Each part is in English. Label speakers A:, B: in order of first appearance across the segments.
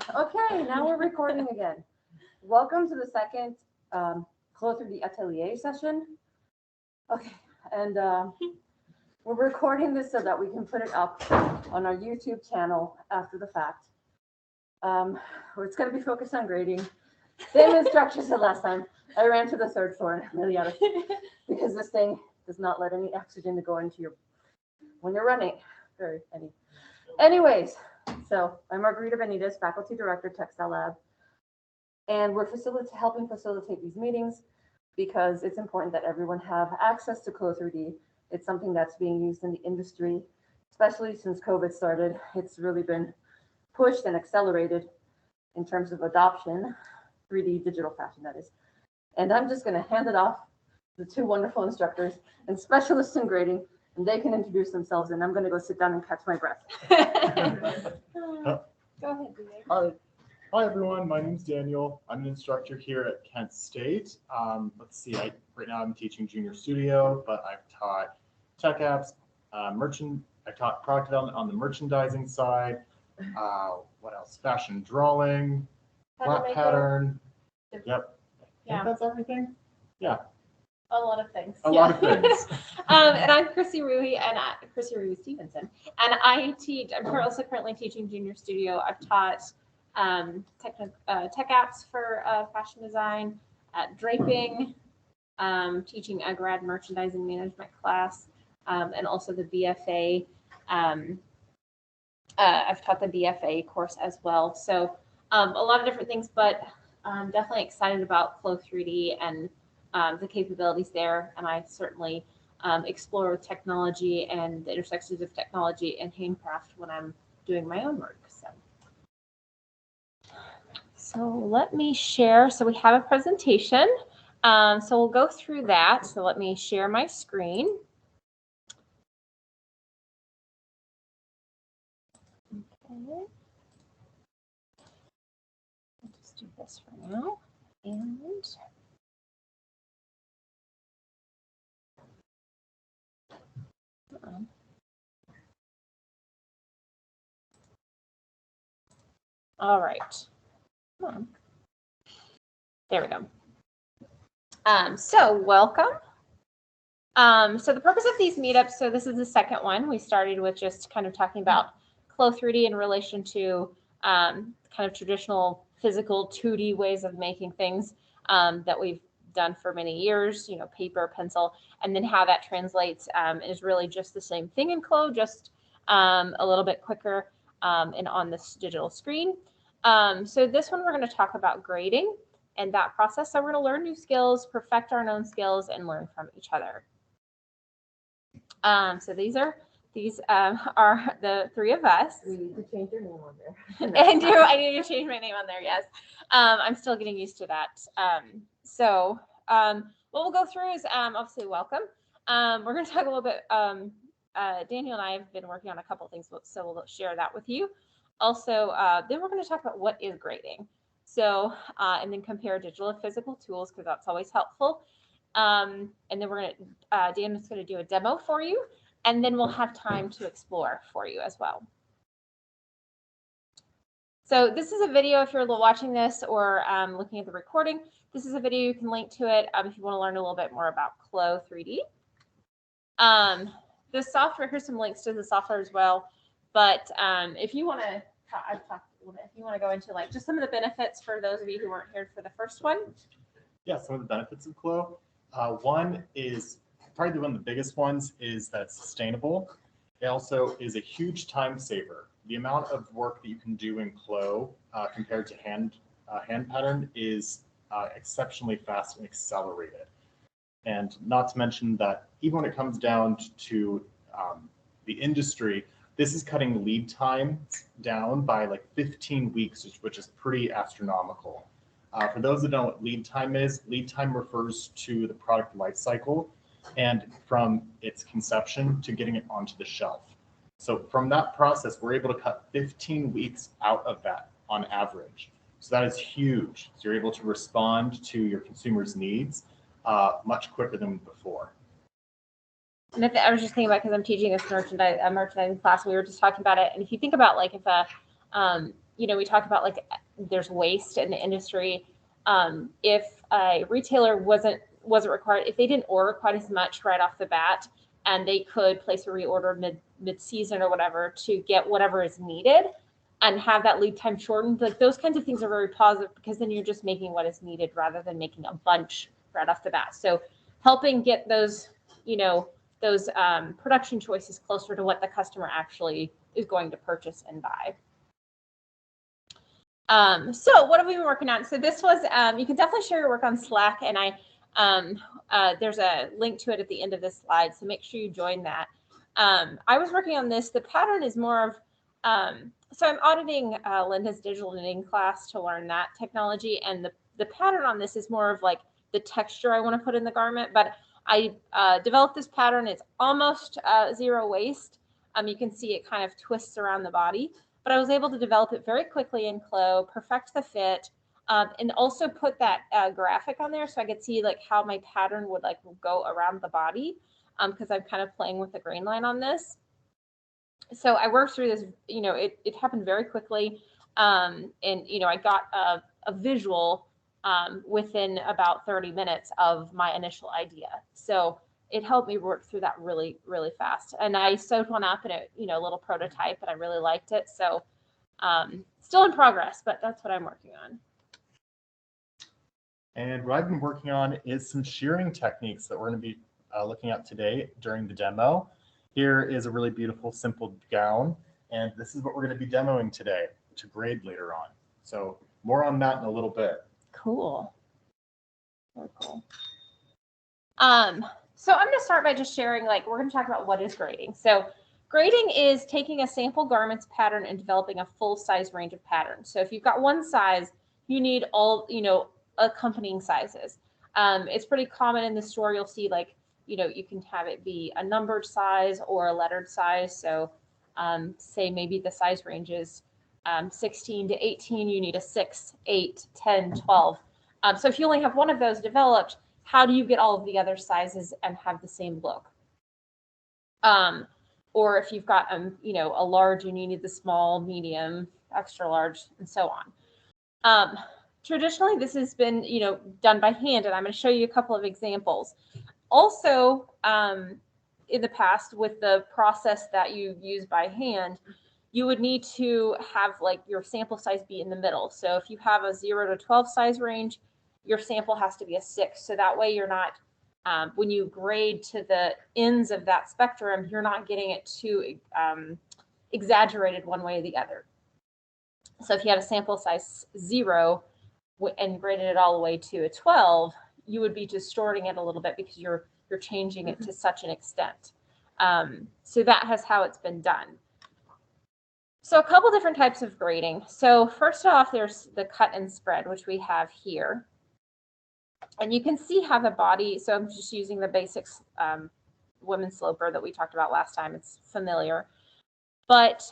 A: Okay, now we're recording again. Welcome to the second CLO3D Atelier session. Okay, and we're recording this so that we can put it up on our YouTube channel after the fact. It's going to be focused on grading. Same instructions as last time. I ran to the third floor and I'm really out of because this thing does not let any oxygen to go into your when you're running. Anyways, so I'm Margarita Benitez, Faculty Director, Textile Lab, and we're helping facilitate these meetings because it's important that everyone have access to CLO3D. It's something that's being used in the industry, especially since COVID started. It's really been pushed and accelerated in terms of adoption, 3D digital fashion, that is. And I'm just going to hand it off to the two wonderful instructors and specialists in grading, and they can introduce themselves, and I'm going to go sit down and catch my breath.
B: Go ahead, Daniel.
C: Hi, everyone. My name's Daniel. I'm an instructor here at Kent State. Let's see, right now I'm teaching Junior Studio, but I've taught tech apps, I taught product development on the merchandising side. What else? Fashion drawing, flat pattern. Yep. I think that's everything. Yeah.
B: A lot of things.
C: A lot of things.
B: And I'm Chrissy Ruhi Stevenson, and I'm also currently teaching Junior Studio. I've taught tech apps for fashion design, draping, teaching a grad merchandising management class, and also the BFA. I've taught the BFA course as well. So a lot of different things, but I'm definitely excited about CLO3D and the capabilities there, and I certainly explore technology and the intersections of technology and handcraft when I'm doing my own work. So let me share. So we have a presentation. So we'll go through that. So let me share my screen. Okay. I'll just do this for now. And all right. Come on. There we go. So welcome. So the purpose of these meetups, so this is the second one. We started with just kind of talking about CLO3D in relation to kind of traditional physical 2D ways of making things that we've done for many years, paper, pencil, and then how that translates is really just the same thing in CLO, just a little bit quicker and on this digital screen. So this one, we're going to talk about grading and that process. So we're going to learn new skills, perfect our known skills, and learn from each other. So these are the three of us.
A: We need to change your name on there.
B: I need to change my name on there, yes. I'm still getting used to that. So what we'll go through is obviously welcome. We're going to talk a little bit, Daniel and I have been working on a couple things, so we'll share that with you. Also, then we're going to talk about what is grading. So, and then compare digital and physical tools, because that's always helpful. And then we're going to, Daniel's going to do a demo for you, and then we'll have time to explore for you as well. So this is a video, if you're watching this or looking at the recording, this is a video, you can link to it if you want to learn a little bit more about CLO3D. The software, here's some links to the software as well. But if you want to, I've talked a little bit, if you want to go into like just some of the benefits for those of you who weren't here for the first one.
C: Yeah, some of the benefits of CLO. One is probably one of the biggest ones is that it's sustainable. It also is a huge time saver. The amount of work that you can do in CLO compared to hand pattern is exceptionally fast and accelerated. And not to mention that even when it comes down to the industry, this is cutting lead time down by like 15 weeks, which is pretty astronomical. For those that don't know what lead time is, lead time refers to the product life cycle and from its conception to getting it onto the shelf. So from that process, we're able to cut 15 weeks out of that on average. So that is huge. So you're able to respond to your consumers' needs much quicker than before.
B: And I was just thinking about, because I'm teaching this merchandising class, we were just talking about it. And if you think about like if we talk about like there's waste in the industry. If a retailer wasn't required, if they didn't order quite as much right off the bat, and they could place a reorder mid season or whatever to get whatever is needed and have that lead time shortened, like those kinds of things are very positive, because then you're just making what is needed rather than making a bunch right off the bat. So helping get those, those production choices closer to what the customer actually is going to purchase and buy. So what have we been working on? So this was, you can definitely share your work on Slack, and there's a link to it at the end of this slide, so make sure you join that. I was working on this. The pattern is more of, so I'm auditing Linda's digital knitting class to learn that technology, and the pattern on this is more of like the texture I want to put in the garment, but I developed this pattern. It's almost zero waste. You can see it kind of twists around the body, but I was able to develop it very quickly in CLO, perfect the fit, and also put that graphic on there so I could see like how my pattern would like go around the body, because I'm kind of playing with the grain line on this. So I worked through this, it happened very quickly, and I got a visual within about 30 minutes of my initial idea. So it helped me work through that really, really fast. And I sewed one up in a little prototype, and I really liked it. So still in progress, but that's what I'm working on.
C: And what I've been working on is some shearing techniques that we're going to be looking at today during the demo. Here is a really beautiful, simple gown, and this is what we're going to be demoing today to grade later on. So more on that in a little bit.
B: Cool. Very cool. So I'm going to start by just sharing, like, we're going to talk about what is grading. So grading is taking a sample garment's pattern and developing a full size range of patterns. So if you've got one size, you need all, accompanying sizes. It's pretty common in the store. You'll see like, you can have it be a numbered size or a lettered size. So say maybe the size range is 16 to 18, you need a 6, 8, 10, 12. So if you only have one of those developed, how do you get all of the other sizes and have the same look? Or if you've got a large and you need the small, medium, extra large, and so on. Traditionally, this has been done by hand, and I'm going to show you a couple of examples. Also, in the past, with the process that you use by hand, you would need to have like your sample size be in the middle. So if you have a 0 to 12 size range, your sample has to be a 6. So that way you're not, when you grade to the ends of that spectrum, you're not getting it too exaggerated one way or the other. So if you had a sample size 0 and graded it all the way to a 12, you would be distorting it a little bit because you're changing it to such an extent. So that has how it's been done. So a couple different types of grading. So first off, there's the cut and spread, which we have here. And you can see how the body, so I'm just using the basics women's sloper that we talked about last time. It's familiar. But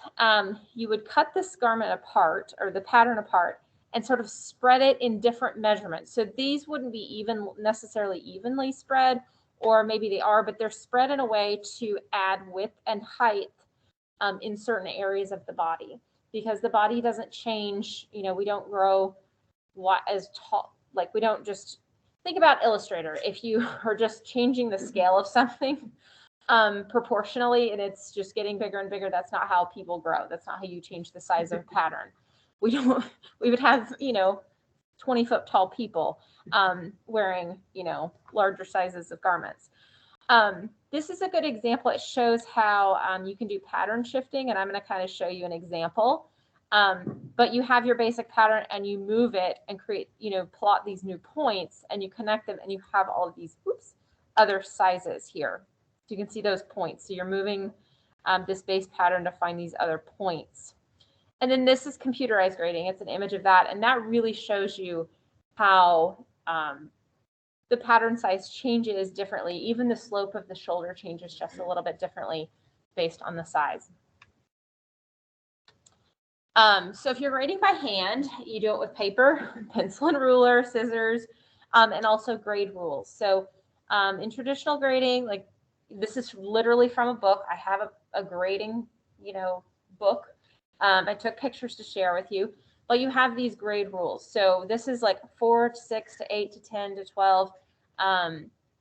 B: you would cut this garment apart, or the pattern apart, and sort of spread it in different measurements. So these wouldn't be necessarily evenly spread, or maybe they are, but they're spread in a way to add width and height in certain areas of the body, because the body doesn't change. We don't grow as tall. Like, we don't just think about Illustrator. If you are just changing the scale of something proportionally and it's just getting bigger and bigger, that's not how people grow. That's not how you change the size of a pattern. We would have 20-foot tall people wearing larger sizes of garments. This is a good example. It shows how you can do pattern shifting, and I'm going to kind of show you an example. But you have your basic pattern and you move it and create, plot these new points, and you connect them, and you have all of these other sizes here. So you can see those points. So you're moving this base pattern to find these other points. And then this is computerized grading. It's an image of that, and that really shows you how the pattern size changes differently. Even the slope of the shoulder changes just a little bit differently based on the size. So if you're grading by hand, you do it with paper, pencil and ruler, scissors, and also grade rules. So in traditional grading, like, this is literally from a book. I have a grading, book. I took pictures to share with you, but you have these grade rules. So this is like 4 to 6 to 8 to 10 to 12.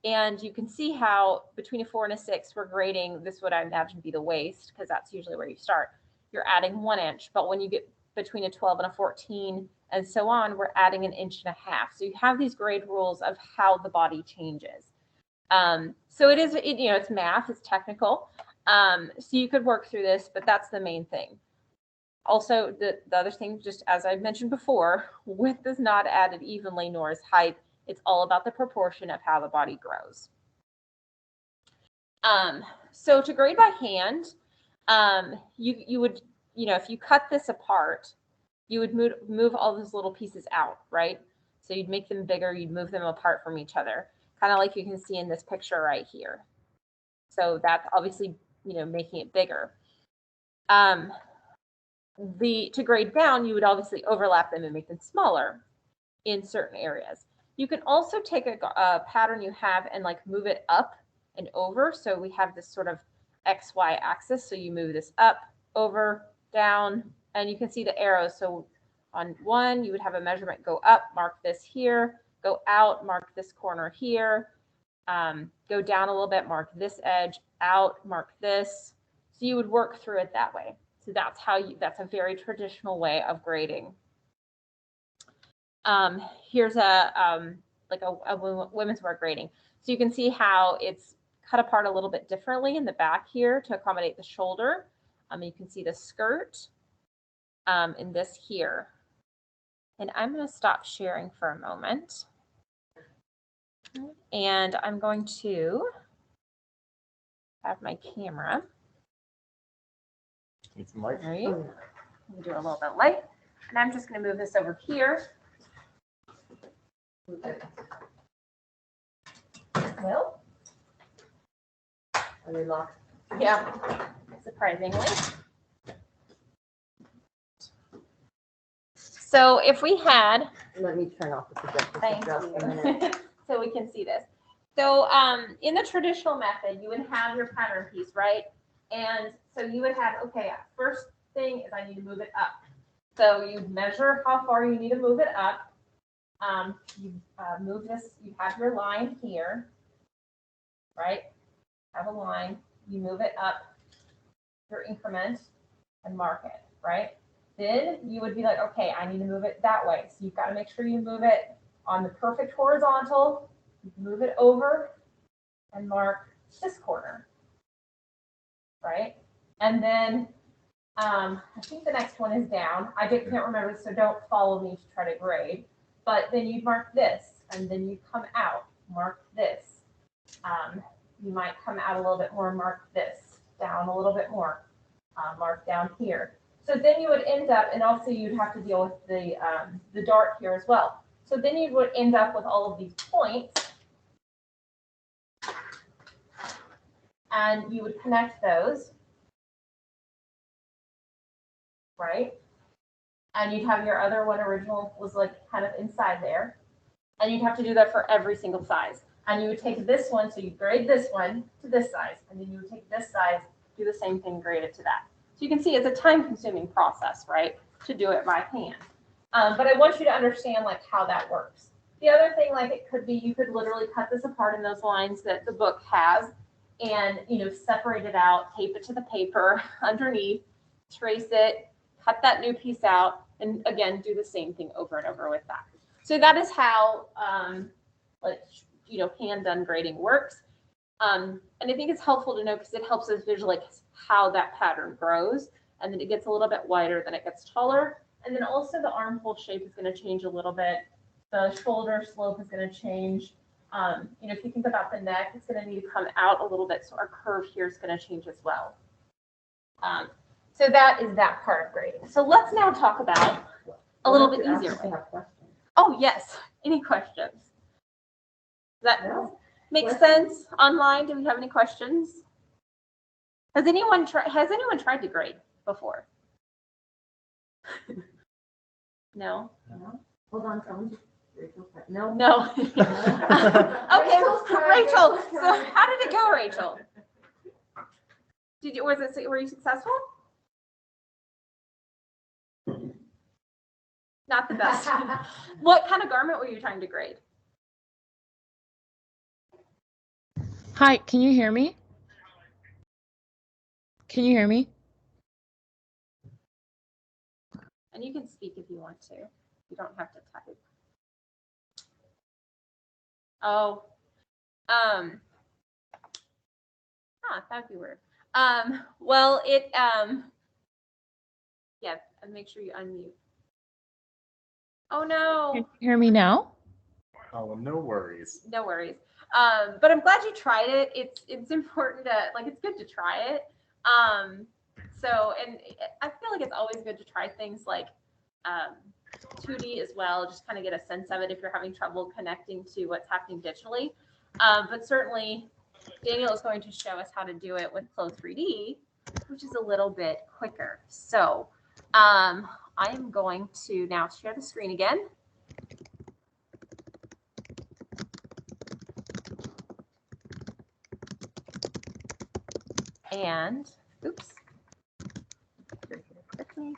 B: And you can see how between a 4 and a 6, we're grading, this would I imagine be the waist, because that's usually where you start. You're adding 1 inch, but when you get between a 12 and a 14 and so on, we're adding 1.5 inches. So you have these grade rules of how the body changes. So it is, it's math, it's technical. So you could work through this, but that's the main thing. Also, the other thing, just as I've mentioned before, width is not added evenly, nor is height. It's all about the proportion of how the body grows. So to grade by hand, you would, if you cut this apart, you would move all those little pieces out, right? So you'd make them bigger, you'd move them apart from each other, kind of like you can see in this picture right here. So that's obviously, making it bigger. To grade down, you would obviously overlap them and make them smaller in certain areas. You can also take a pattern you have and like move it up and over. So we have this sort of XY axis. So you move this up, over, down, and you can see the arrows. So on one, you would have a measurement go up, mark this here, go out, mark this corner here, go down a little bit, mark this edge, out, mark this. So you would work through it that way. So that's a very traditional way of grading. Here's a women's wear grading. So you can see how it's cut apart a little bit differently in the back here to accommodate the shoulder. You can see the skirt in this here. And I'm going to stop sharing for a moment. And I'm going to have my camera.
C: It's Mike.
B: Right. Let me do a little bit light. And I'm just going to move this over here. Well,
A: Are they locked?
B: yeah, surprisingly. So if we had,
A: Let me turn off the projector.
B: thank
A: just a minute.
B: you, so we can see this. So in the traditional method, you would have your pattern piece, right? And so you would have, okay, first thing is I need to move it up. So you measure how far you need to move it up. You move this, you have your line here, right? Have a line, you move it up your increment and mark it, right? Then you would be like, okay, I need to move it that way. So you've got to make sure you move it on the perfect horizontal, move it over and mark this corner, right? And then I think the next one is down. I can't remember, so don't follow me to try to grade. But then you'd mark this, and then you come out, mark this. You might come out a little bit more, mark this, down a little bit more, mark down here. So then you would end up, and also you'd have to deal with the dart here as well. So then you would end up with all of these points, and you would connect those, right? And you'd have your other one original was like kind of inside there. And you'd have to do that for every single size. And you would take this one, so you grade this one to this size, and then you would take this size, do the same thing, grade it to that. So you can see it's a time-consuming process, right, to do it by hand. But I want you to understand like how that works. The other thing, like it could be, you could literally cut this apart in those lines that the book has, and separate it out, tape it to the paper underneath, trace it, cut that new piece out, and again, do the same thing over and over with that. So that is how, hand done grading works. And I think it's helpful to know because it helps us visualize how that pattern grows, and then it gets a little bit wider, then it gets taller. And then also the armhole shape is going to change a little bit. The shoulder slope is going to change. If you think about the neck, it's going to need to come out a little bit. So our curve here is going to change as well. So that is that part of grading. So let's now talk about a little bit easier way. Oh, yes. Any questions? Does that make sense online? Do we have any questions? Has anyone tried to grade before? No?
A: Hold on, someone. No.
B: No. Okay, Rachel. So how did it go, Rachel? Were you successful? Not the best. What kind of garment were you trying to grade?
D: Hi, can you hear me? Can you hear me?
B: And you can speak if you want to. You don't have to type. Oh, that'd be weird. Well, yeah, and make sure you unmute. Oh
D: Can
B: no,
D: you hear me now?
C: Oh, no worries.
B: no worries. But I'm glad you tried it. It's important to, like, it's good to try it. So, and I feel like it's always good to try things like 2D as well, just kind of get a sense of it if you're having trouble connecting to what's happening digitally. But certainly, Daniel is going to show us how to do it with CLO3D, which is a little bit quicker. So I am going to now share the screen again. And, oops. Quickly.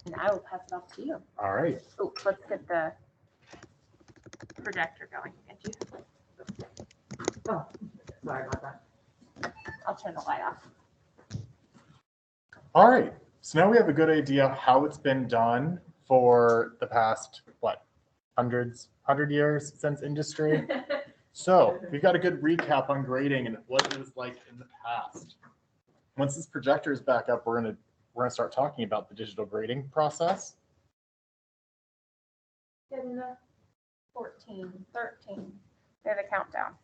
B: And I will pass it off to you.
C: All right.
B: Oh, let's get the projector going.
A: Oh, sorry about that.
B: I'll turn the light off.
C: All right. So now we have a good idea of how it's been done for the past, what, 100 years since industry. So we've got a good recap on grading and what it was like in the past. Once this projector is back up, we're gonna start talking about the digital grading process.
B: 14, 13. We have a countdown.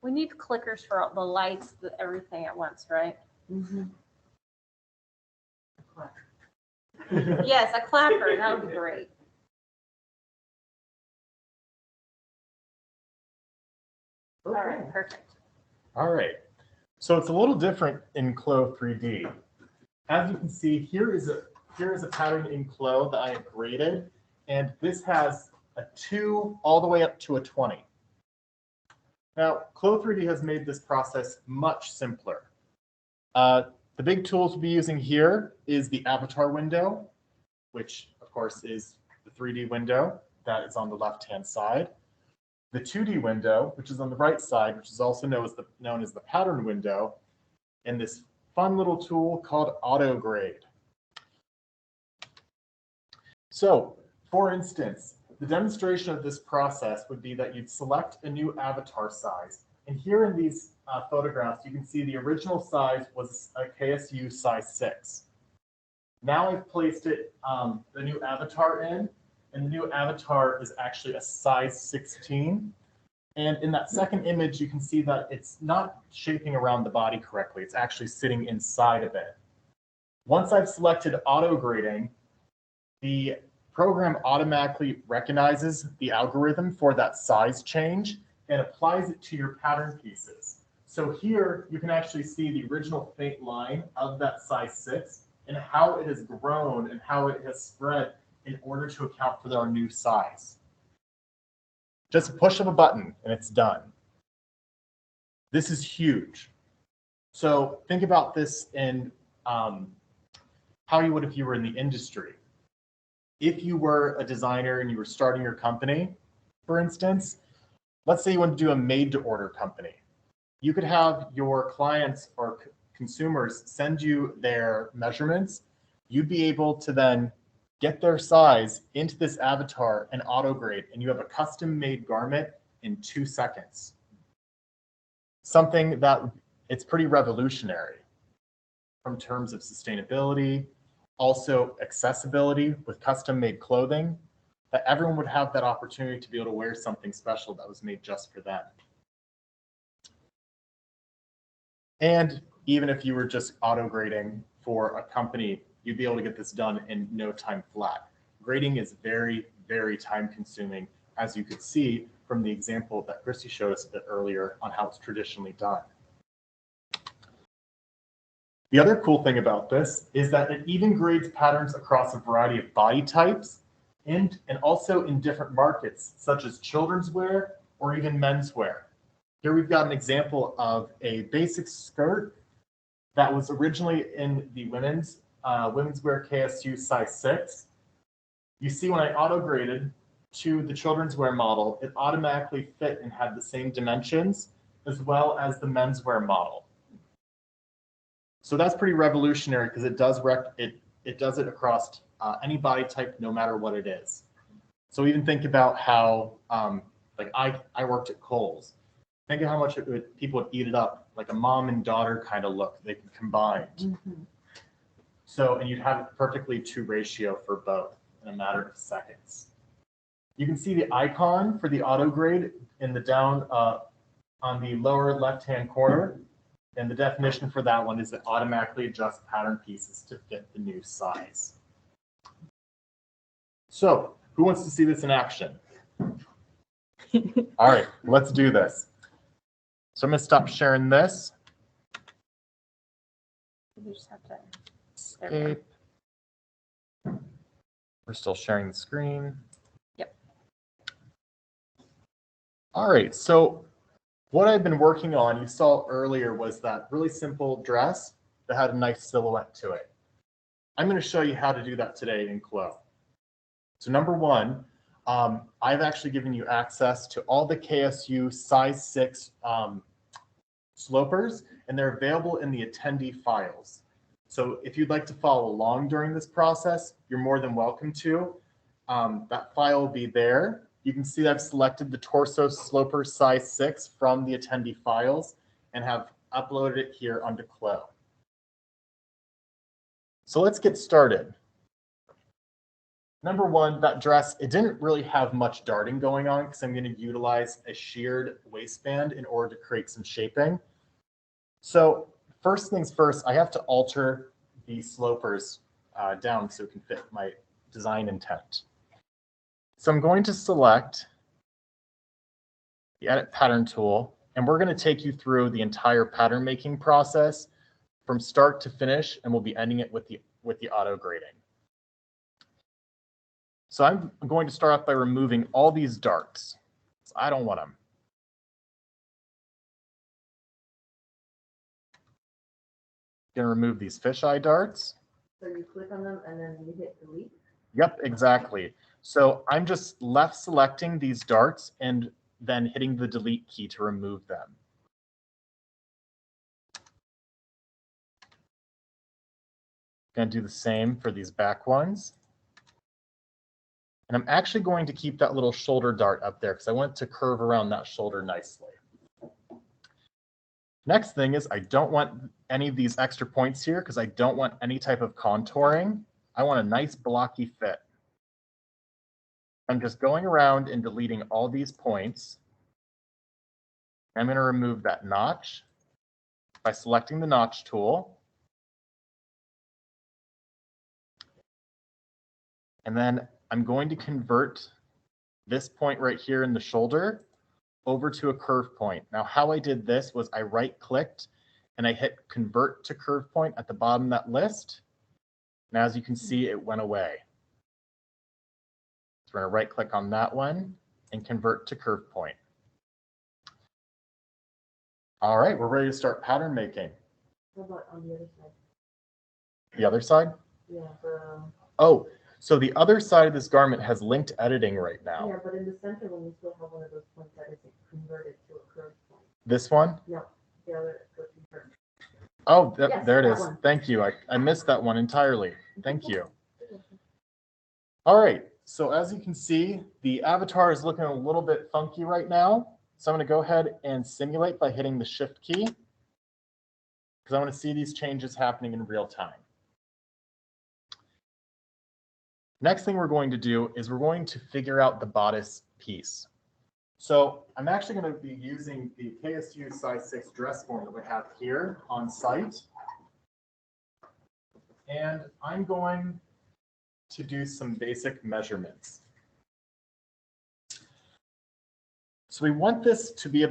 B: We need clickers for all the lights, everything at once, right?
A: Mm-hmm.
B: Yes, a clapper. That would be great. All right, perfect.
C: All right. So it's a little different in CLO3D. As you can see, here is a pattern in CLO that I have graded, and this has a 2 all the way up to a 20. Now, CLO3D has made this process much simpler. The big tools we'll be using here is the avatar window, which of course is the 3D window that is on the left-hand side. The 2D window, which is on the right side, which is also known as the pattern window, and this fun little tool called auto grade. So, for instance, the demonstration of this process would be that you'd select a new avatar size. And here in these photographs, you can see the original size was a KSU size 6. Now I've placed it, the new avatar in, and the new avatar is actually a size 16. And in that second image, you can see that it's not shaping around the body correctly. It's actually sitting inside of it. Once I've selected auto grading, the program automatically recognizes the algorithm for that size change and applies it to your pattern pieces. So here you can actually see the original faint line of that size 6 and how it has grown and how it has spread in order to account for our new size. Just a push of a button and it's done. This is huge. So think about this in how you would if you were in the industry. If you were a designer and you were starting your company, for instance, let's say you want to do a made-to-order company. You could have your clients or consumers send you their measurements. You'd be able to then get their size into this avatar and auto grade, and you have a custom-made garment in 2 seconds. Something that it's pretty revolutionary from terms of sustainability, also accessibility with custom-made clothing, that everyone would have that opportunity to be able to wear something special that was made just for them. And even if you were just auto grading for a company, you'd be able to get this done in no time flat. Grading is very, very time consuming, as you could see from the example that Christy showed us a bit earlier on how it's traditionally done. The other cool thing about this is that it even grades patterns across a variety of body types and also in different markets, such as children's wear or even menswear. Here we've got an example of a basic skirt that was originally in the women's women's wear KSU size 6. You see when I auto-graded to the children's wear model, it automatically fit and had the same dimensions as well as the menswear model. So that's pretty revolutionary because it does it across any body type, no matter what it is. So even think about how, like I worked at Kohl's. Think of how much people would eat it up, like a mom and daughter kind of look they could combine.
A: Mm-hmm.
C: So, and you'd have it perfectly to ratio for both in a matter of seconds. You can see the icon for the auto grade in the down on the lower left-hand corner. And the definition for that one is it automatically adjusts pattern pieces to fit the new size. So, who wants to see this in action? All right, let's do this. So I'm going to stop sharing this.
B: You just have to. There we go.
C: Escape. We're still sharing the screen.
B: Yep.
C: All right, so what I've been working on, you saw earlier, was that really simple dress that had a nice silhouette to it. I'm going to show you how to do that today in CLO. So number one, I've actually given you access to all the KSU size 6 slopers, and they're available in the attendee files. So if you'd like to follow along during this process, you're more than welcome to. That file will be there. You can see I've selected the torso sloper size 6 from the attendee files and have uploaded it here onto CLO. So let's get started. Number one, that dress, it didn't really have much darting going on because I'm going to utilize a sheared waistband in order to create some shaping. So first things first, I have to alter the slopers down so it can fit my design intent. So I'm going to select the Edit Pattern tool, and we're going to take you through the entire pattern making process from start to finish, and we'll be ending it with the auto grading. So I'm going to start off by removing all these darts. So I don't want them. Going to remove these fisheye darts.
A: So you click on them and then you hit delete?
C: Yep, exactly. So I'm just left selecting these darts and then hitting the delete key to remove them. Going to do the same for these back ones. And I'm actually going to keep that little shoulder dart up there because I want it to curve around that shoulder nicely. Next thing is I don't want any of these extra points here because I don't want any type of contouring. I want a nice blocky fit. I'm just going around and deleting all these points. I'm going to remove that notch by selecting the notch tool. And then I'm going to convert this point right here in the shoulder over to a curve point. Now, how I did this was I right-clicked and I hit Convert to Curve Point at the bottom of that list. And as you can see, it went away. So we're going to right-click on that one and Convert to Curve Point. All right, we're ready to start pattern making.
A: How about on the other side?
C: The other side?
A: Yeah,
C: Oh, so the other side of this garment has linked editing right now.
A: yeah, but in the center one, you still have one of those points that isn't converted to a curve point.
C: This one?
A: No, the other was converted.
C: Oh,
A: Yes,
C: there it
A: that
C: is.
A: one.
C: Thank you. I missed that one entirely. Thank you. All right, so as you can see, the avatar is looking a little bit funky right now. So I'm going to go ahead and simulate by hitting the Shift key because I want to see these changes happening in real time. Next thing we're going to do is we're going to figure out the bodice piece. So I'm actually going to be using the KSU size 6 dress form that we have here on site. And I'm going to do some basic measurements. So we want this to be a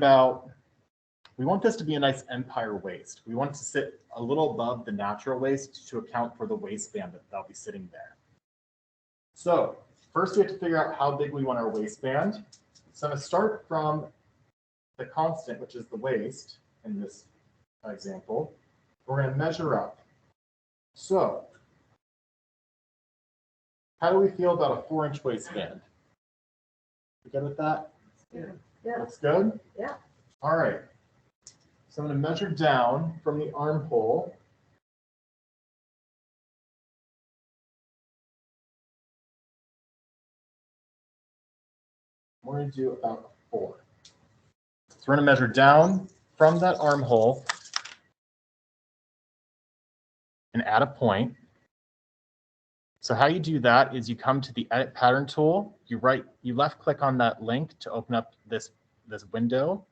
C: nice empire waist. We want it to sit a little above the natural waist to account for the waistband that'll be sitting there. So first we have to figure out how big we want our waistband. So I'm going to start from the constant, which is the waist in this example. We're going to measure up. So How do we feel about a 4-inch waistband? You good with that?
A: Yeah.
C: Looks good?
A: Yeah.
C: All right. So I'm going to measure down from the armhole. We're going to do about a 4. So we're going to measure down from that armhole and add a point. So how you do that is you come to the Edit Pattern tool, you left click on that link to open up this window.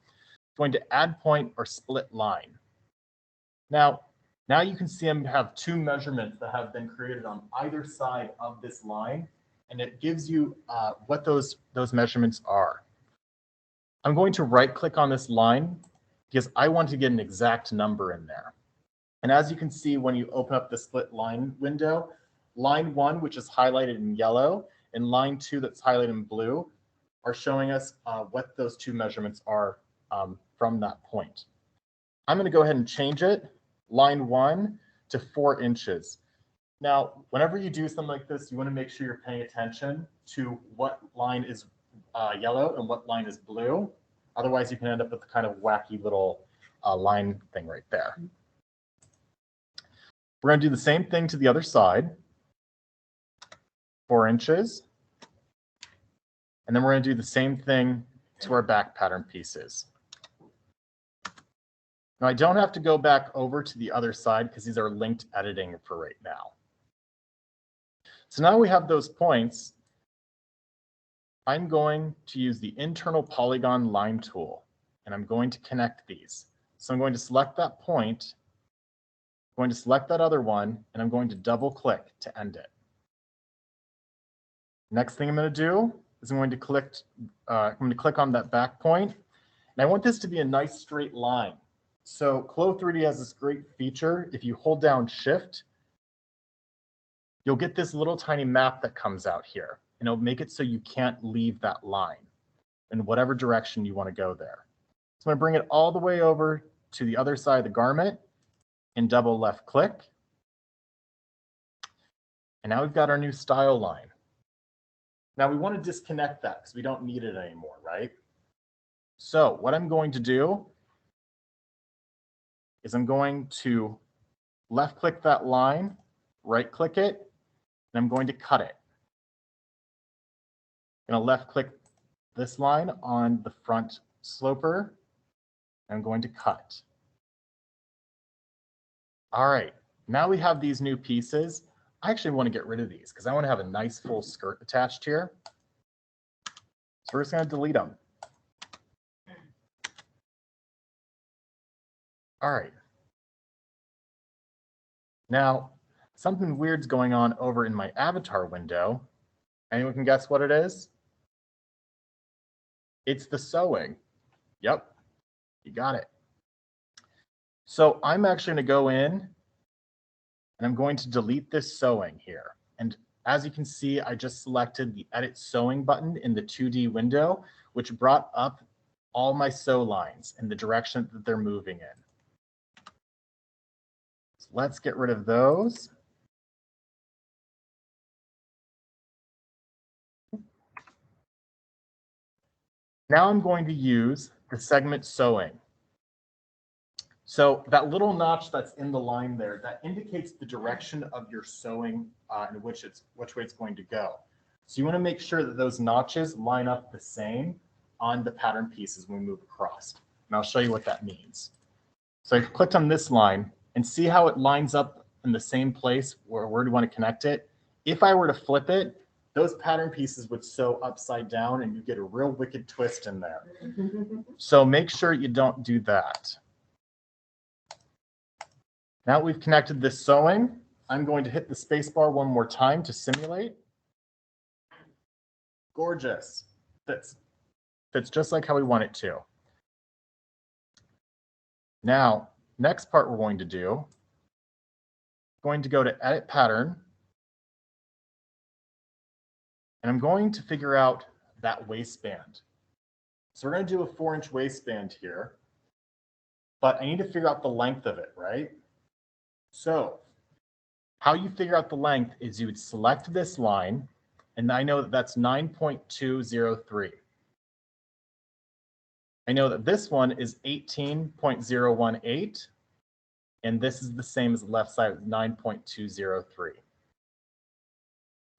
C: It's going to add point or split line. Now you can see them have 2 measurements that have been created on either side of this line, and it gives you what those measurements are. I'm going to right click on this line because I want to get an exact number in there. And as you can see, when you open up the split line window, line 1, which is highlighted in yellow, and line 2 that's highlighted in blue are showing us what those 2 measurements are from that point. I'm going to go ahead and change it, line 1 to 4 inches. Now, whenever you do something like this, you want to make sure you're paying attention to what line is yellow and what line is blue. Otherwise, you can end up with a kind of wacky little line thing right there. We're going to do the same thing to the other side. 4 inches. And then we're going to do the same thing to our back pattern pieces. Now I don't have to go back over to the other side because these are linked editing for right now. So now we have those points. I'm going to use the internal polygon line tool, and I'm going to connect these. So I'm going to select that point, I'm going to select that other one, and I'm going to double click to end it. Next thing I'm going to do is I'm going to click on that back point, and I want this to be a nice straight line. So CLO3D has this great feature. If you hold down Shift, you'll get this little tiny map that comes out here, and it'll make it so you can't leave that line in whatever direction you want to go there. So I'm going to bring it all the way over to the other side of the garment and double left click. And now we've got our new style line. Now we want to disconnect that because we don't need it anymore, right? So what I'm going to do is I'm going to left click that line, right click it, and I'm going to cut it. I'm going to left click this line on the front sloper. I'm going to cut. All right, now we have these new pieces. I actually want to get rid of these because I want to have a nice full skirt attached here. So we're just going to delete them. All right. Now, something weird's going on over in my avatar window. Anyone can guess what it is? It's the sewing. Yep, you got it. So I'm actually going to go in and I'm going to delete this sewing here. And as you can see, I just selected the Edit Sewing button in the 2D window, which brought up all my sew lines in the direction that they're moving in. So let's get rid of those. Now I'm going to use the segment sewing. So that little notch that's in the line there, that indicates the direction of your sewing and which way it's going to go. So you want to make sure that those notches line up the same on the pattern pieces when we move across. And I'll show you what that means. So I've clicked on this line and see how it lines up in the same place where do you want to connect it. If I were to flip it, those pattern pieces would sew upside down and you get a real wicked twist in there. So make sure you don't do that. Now we've connected this sewing, I'm going to hit the space bar one more time to simulate. Gorgeous. Fits just like how we want it to. Now, next part we're going to do, going to go to Edit Pattern, and I'm going to figure out that waistband. So we're going to do a 4-inch waistband here, but I need to figure out the length of it, right? So how you figure out the length is you would select this line, And I know that that's 9.203. I know that this one is 18.018, and this is the same as the left side, 9.203.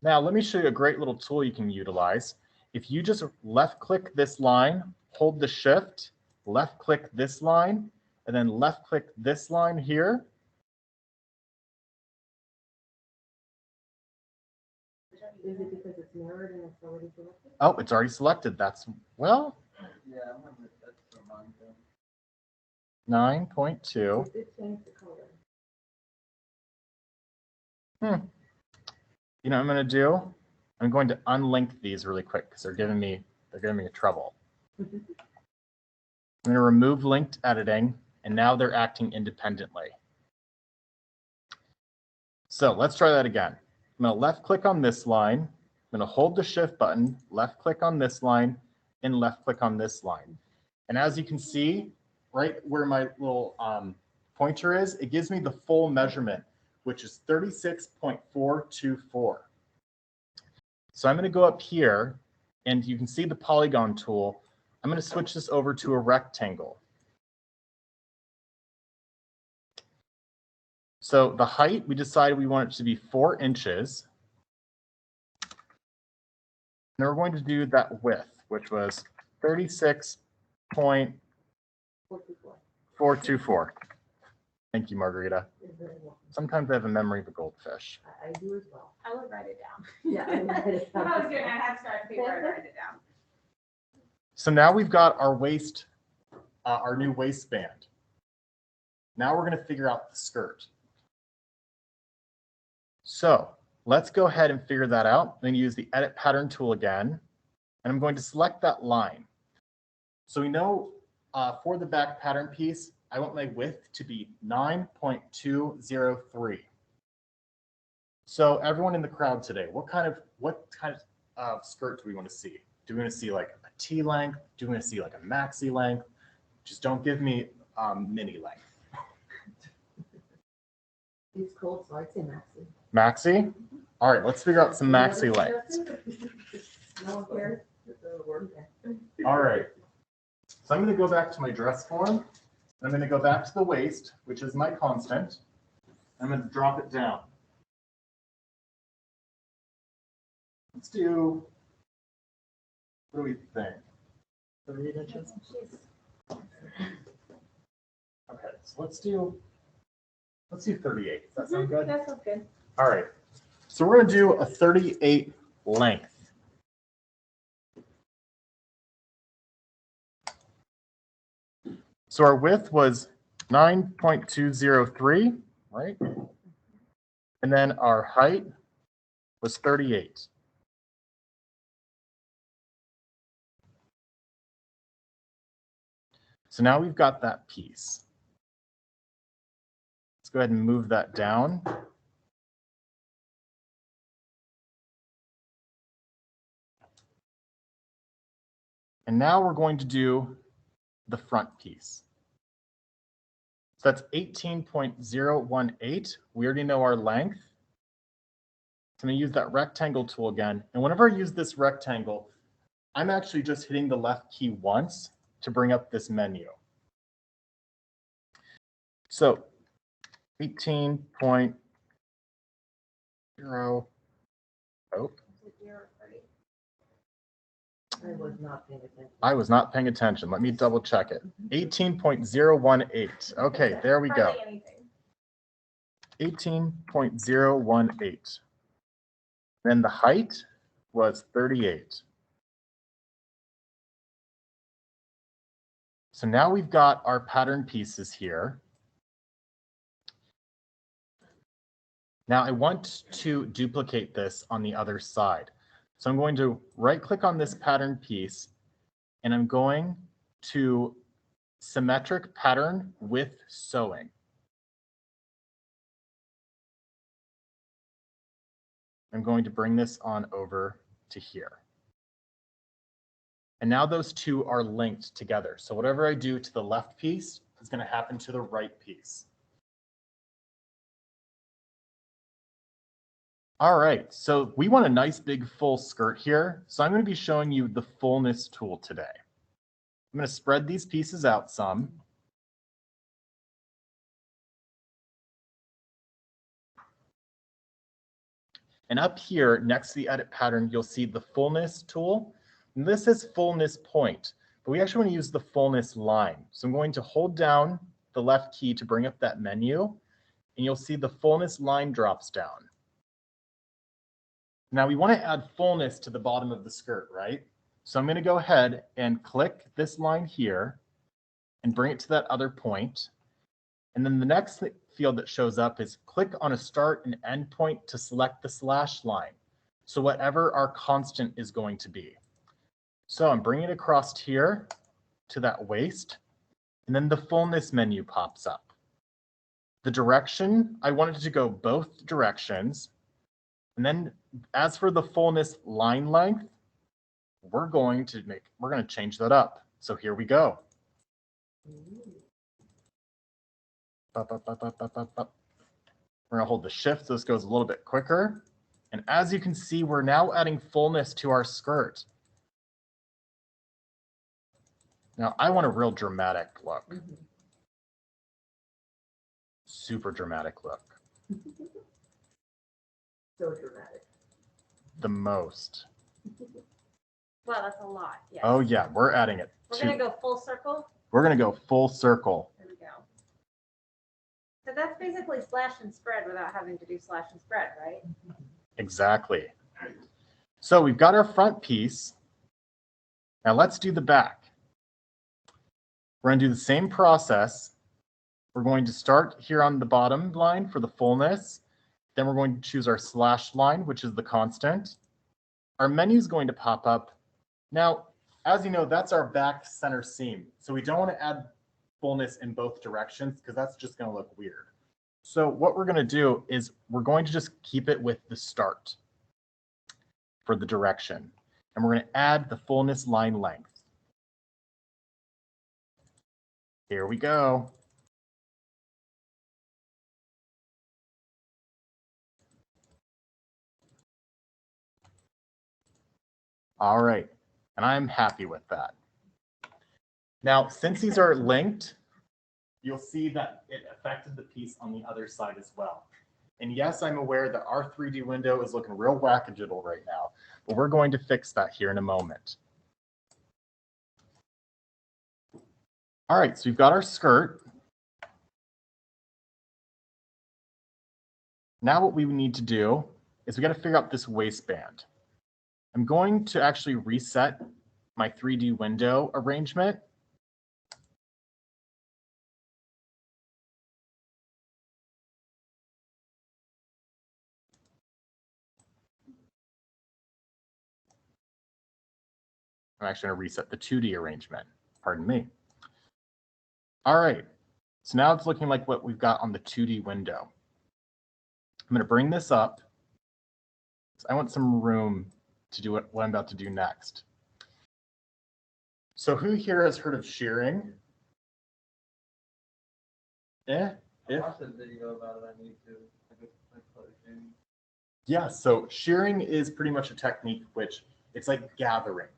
C: Now, let me show you a great little tool you can utilize. If you just left-click this line, hold the shift, left-click this line, and then left-click this line here.
A: Is it because it's mirrored and it's already selected?
C: Oh, it's already selected. That's, well,
E: Yeah, I'm gonna make that for mine then.
C: 9.2.
A: It did change the color.
C: You know what I'm going to do? I'm going to unlink these really quick because they're giving me a trouble. I'm going to remove linked editing, and now they're acting independently. So let's try that again. I'm going to left click on this line. I'm going to hold the shift button, left click on this line, and left click on this line. And as you can see, right where my little pointer is, it gives me the full measurement, which is 36.424. So I'm going to go up here, and you can see the polygon tool. I'm going to switch this over to a rectangle. So the height, we decided we want it to be 4 inches. And we're going to do that width, which was 36.424. Thank you, Margarita. Sometimes I have a memory of a goldfish.
A: I do as well.
B: I would write it down.
A: Yeah. I read it
B: When I was
A: down.
B: doing, I had to start paper, I'd write it down.
C: So now we've got our waist, our new waistband. Now we're going to figure out the skirt. So let's go ahead and figure that out. I'm going to use the edit pattern tool again, and I'm going to select that line. So we know for the back pattern piece, I want my width to be 9.203. So everyone in the crowd today, what kind of skirt do we want to see? Do we want to see like a T length? Do we want to see like a maxi length? Just don't give me mini length.
A: It's cold, so I'd say maxi.
C: Maxi? All right, let's figure out some maxi lengths.
A: No one cares?
C: All right. So I'm going to go back to my dress form. I'm going to go back to the waist, which is my constant. I'm going to drop it down. Let's do, what do we think? 38 inches? Okay, so let's do 38. Does that sound good?
B: That sounds good.
C: All right. So we're going to do a 38 length. So our width was 9.203, right? And then our height was 38. So now we've got that piece. Let's go ahead and move that down. And now we're going to do the front piece. So that's 18.018. We already know our length. So I'm going to use that rectangle tool again. And whenever I use this rectangle, I'm actually just hitting the left key once to bring up this menu. So 18.0. Oh.
A: I was not paying attention.
C: I was not paying attention. Let me double check it. 18.018. Okay, there we go.
B: Hardly anything.
C: 18.018. Then the height was 38. So now we've got our pattern pieces here. Now I want to duplicate this on the other side. So I'm going to right click on this pattern piece, and I'm going to symmetric pattern with sewing. I'm going to bring this on over to here. And now those two are linked together. So whatever I do to the left piece is going to happen to the right piece. All right, so we want a nice big full skirt here. So I'm going to be showing you the fullness tool today. I'm going to spread these pieces out some. And up here next to the edit pattern, you'll see the fullness tool. And this is fullness point, but we actually want to use the fullness line. So I'm going to hold down the left key to bring up that menu, and you'll see the fullness line drops down. Now we want to add fullness to the bottom of the skirt, right? So I'm going to go ahead and click this line here and bring it to that other point. And then the next field that shows up is click on a start and end point to select the slash line. So whatever our constant is going to be. So I'm bringing it across here to that waist, and then the fullness menu pops up. The direction, I wanted to go both directions. And then as for the fullness line length, we're going to change that up. So here we go. We're going to hold the shift so this goes a little bit quicker. And as you can see, we're now adding fullness to our skirt. Now I want a real dramatic look. Super dramatic look.
A: So dramatic.
C: The most.
B: Wow, that's a lot. Yes.
C: Oh yeah, we're adding it.
B: We're going to go full circle.
C: We're going to go full circle.
B: There we go. So that's basically slash and spread without having to do slash and spread, right?
C: Exactly. So we've got our front piece. Now let's do the back. We're going to do the same process. We're going to start here on the bottom line for the fullness. Then we're going to choose our slash line, which is the constant. Our menu is going to pop up. Now, as you know, that's our back center seam. So we don't want to add fullness in both directions because that's just going to look weird. So what we're going to do is we're going to just keep it with the start for the direction. And we're going to add the fullness line length. Here we go. All right, and I'm happy with that. Now, since these are linked, you'll see that it affected the piece on the other side as well. And yes, I'm aware that our 3D window is looking real wackadoodle right now, but we're going to fix that here in a moment. All right, so we've got our skirt. Now what we need to do is we got to figure out this waistband. I'm going to actually reset my 3D window arrangement. I'm actually going to reset the 2D arrangement. Pardon me. All right, so now it's looking like what we've got on the 2D window. I'm going to bring this up. I want some room to do what I'm about to do next. So who here has heard of shearing?
E: I watched a video about it on YouTube.
C: Yeah, so shearing is pretty much a technique which it's like gathering,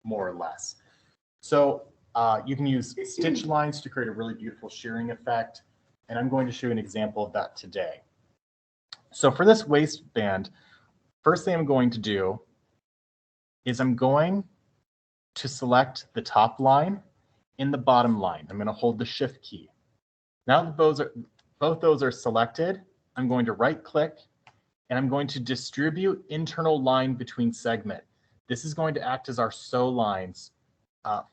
C: more or less. So you can use stitch lines to create a really beautiful shearing effect, and I'm going to show you an example of that today. So for this waistband, first thing I'm going to do is I'm going to select the top line and the bottom line. I'm going to hold the shift key. Now that both those are selected, I'm going to right click and I'm going to distribute internal line between segment. This is going to act as our sew lines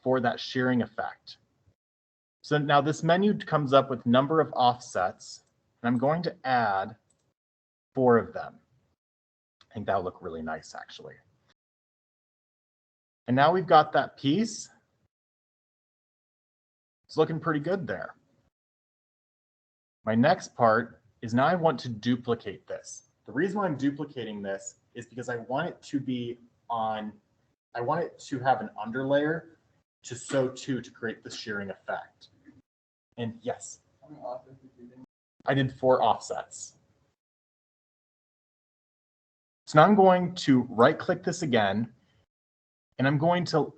C: for that shearing effect. So now this menu comes up with number of offsets, and I'm going to add 4 of them. I think that'll look really nice, actually. And now we've got that piece. It's looking pretty good there. My next part is now I want to duplicate this. The reason why I'm duplicating this is because I want it to be on, I want it to have an underlayer to sew to create the shearing effect. And yes,
E: How many offsets did you do?
C: I did 4 offsets. So now I'm going to right click this again, and I'm going to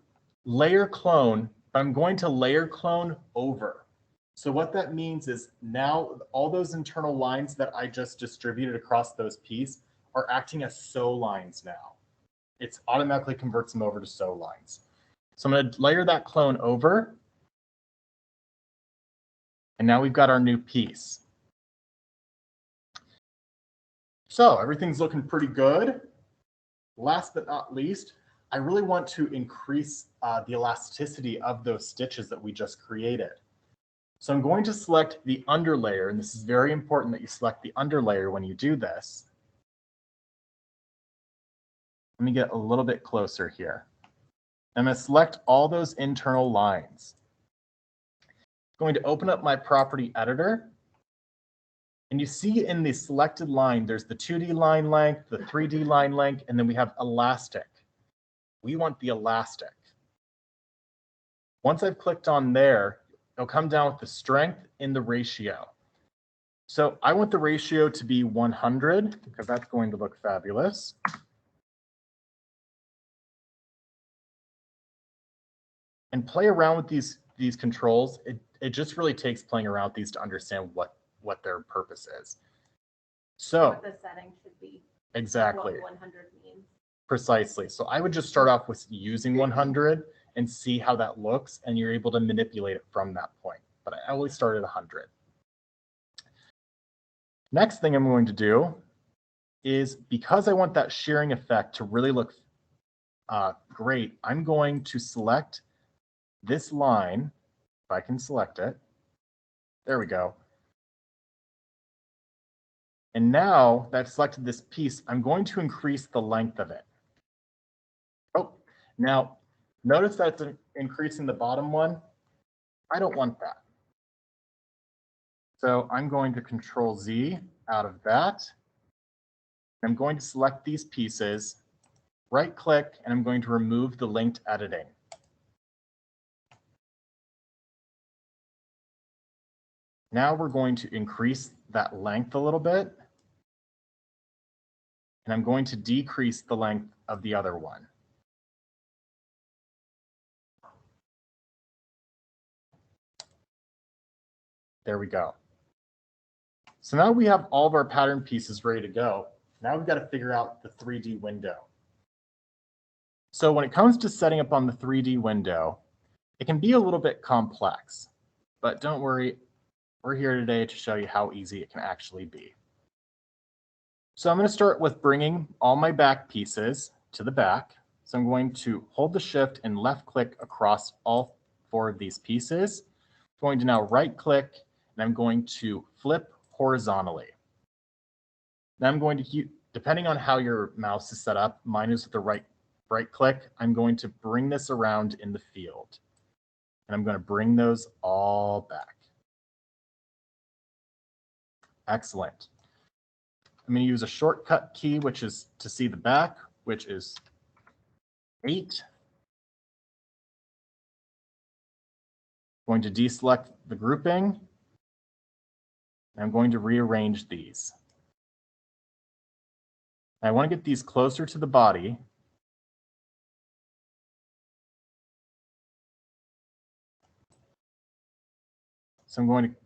C: layer clone, but I'm going to layer clone over. So what that means is now all those internal lines that I just distributed across those pieces are acting as sew lines now. It's automatically converts them over to sew lines. So I'm going to layer that clone over. And now we've got our new piece. So everything's looking pretty good. Last but not least, I really want to increase the elasticity of those stitches that we just created. So I'm going to select the underlayer, and this is very important that you select the underlayer when you do this. Let me get a little bit closer here. I'm going to select all those internal lines. I'm going to open up my property editor. And you see in the selected line, there's the 2D line length, the 3D line length, and then we have elastic. We want the elastic. Once I've clicked on there, it'll come down with the strength in the ratio. So I want the ratio to be 100 because that's going to look fabulous. And play around with these controls. It just really takes playing around with these to understand what their purpose is. So
B: What the setting should be.
C: exactly.
B: What 100 means.
C: Precisely. So I would just start off with using 100 and see how that looks, and you're able to manipulate it from that point. But I always start at 100. Next thing I'm going to do is, because I want that shearing effect to really look great, I'm going to select this line, if I can select it. There we go. And now that I've selected this piece, I'm going to increase the length of it. Oh, now notice that it's increasing the bottom one. I don't want that. So I'm going to Control Z out of that. I'm going to select these pieces, right click, and I'm going to remove the linked editing. Now we're going to increase that length a little bit. And I'm going to decrease the length of the other one. There we go. So now we have all of our pattern pieces ready to go. Now we've got to figure out the 3D window. So when it comes to setting up on the 3D window, it can be a little bit complex, but don't worry, we're here today to show you how easy it can actually be. So I'm going to start with bringing all my back pieces to the back. So I'm going to hold the shift and left click across all 4 of these pieces. I'm going to now right click, and I'm going to flip horizontally. Now I'm going to, depending on how your mouse is set up, mine is with the right click, I'm going to bring this around in the field. And I'm going to bring those all back. Excellent. I'm going to use a shortcut key, which is to see the back, which is 8. I'm going to deselect the grouping. And I'm going to rearrange these. I want to get these closer to the body. So I'm going to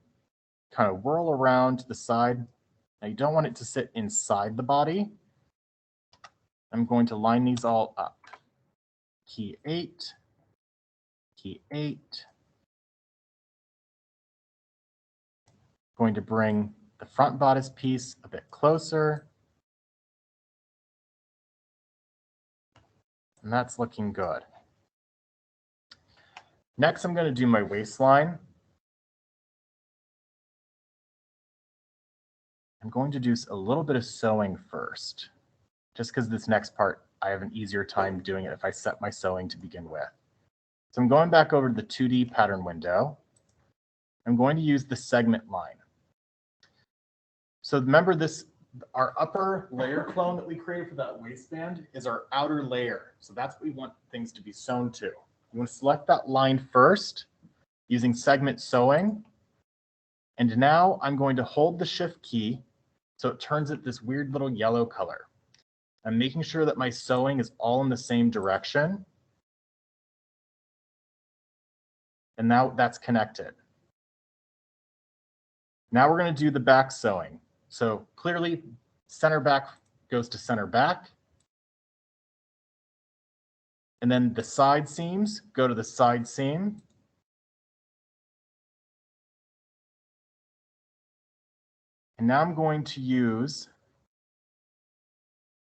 C: kind of whirl around to the side. Now you don't want it to sit inside the body. I'm going to line these all up. Key 8, key 8. Going to bring the front bodice piece a bit closer. And that's looking good. Next, I'm going to do my waistline. I'm going to do a little bit of sewing first, just because this next part, I have an easier time doing it if I set my sewing to begin with. So I'm going back over to the 2D pattern window. I'm going to use the segment line. So remember this, our upper layer clone that we created for that waistband is our outer layer. So that's what we want things to be sewn to. You want to select that line first using segment sewing. And now I'm going to hold the shift key so it turns it this weird little yellow color. I'm making sure that my sewing is all in the same direction. And now that's connected. Now we're going to do the back sewing. So clearly center back goes to center back. And then the side seams go to the side seam. And now I'm going to use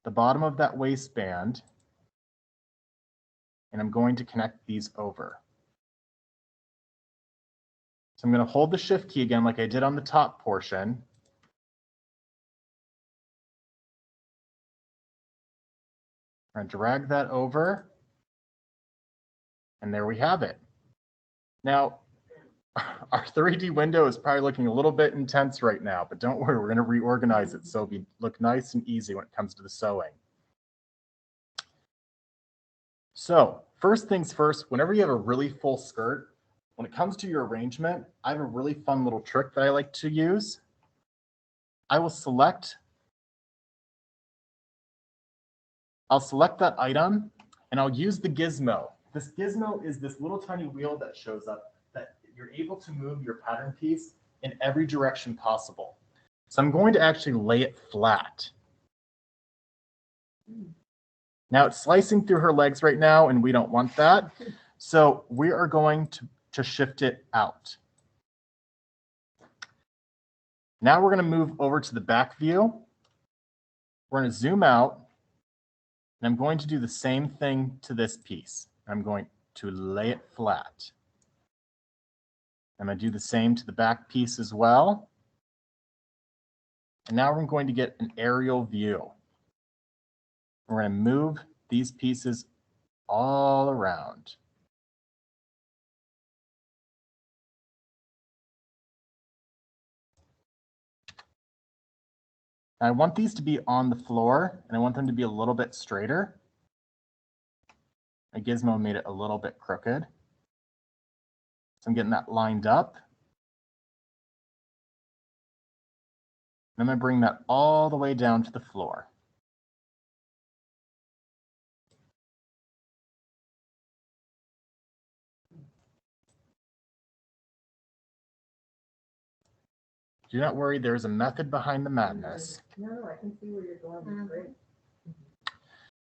C: the bottom of that waistband, and I'm going to connect these over. So I'm going to hold the shift key again like I did on the top portion. I'm going to drag that over, and there we have it. Now, our 3D window is probably looking a little bit intense right now, but don't worry, we're going to reorganize it so it'll look nice and easy when it comes to the sewing. So first things first, whenever you have a really full skirt, when it comes to your arrangement, I have a really fun little trick that I like to use. I'll select that item and I'll use the gizmo. This gizmo is this little tiny wheel that shows up that you're able to move your pattern piece in every direction possible. So I'm going to actually lay it flat. Now it's slicing through her legs right now, and we don't want that. So we are going to shift it out. Now we're going to move over to the back view. We're going to zoom out, and I'm going to do the same thing to this piece. I'm going to lay it flat. I'm going to do the same to the back piece as well. And now we're going to get an aerial view. We're going to move these pieces all around. I want these to be on the floor, and I want them to be a little bit straighter. My gizmo made it a little bit crooked. So I'm getting that lined up. And I'm going to bring that all the way down to the floor. Do not worry, there is a method behind the madness.
A: No, I can see where you're going. It's great.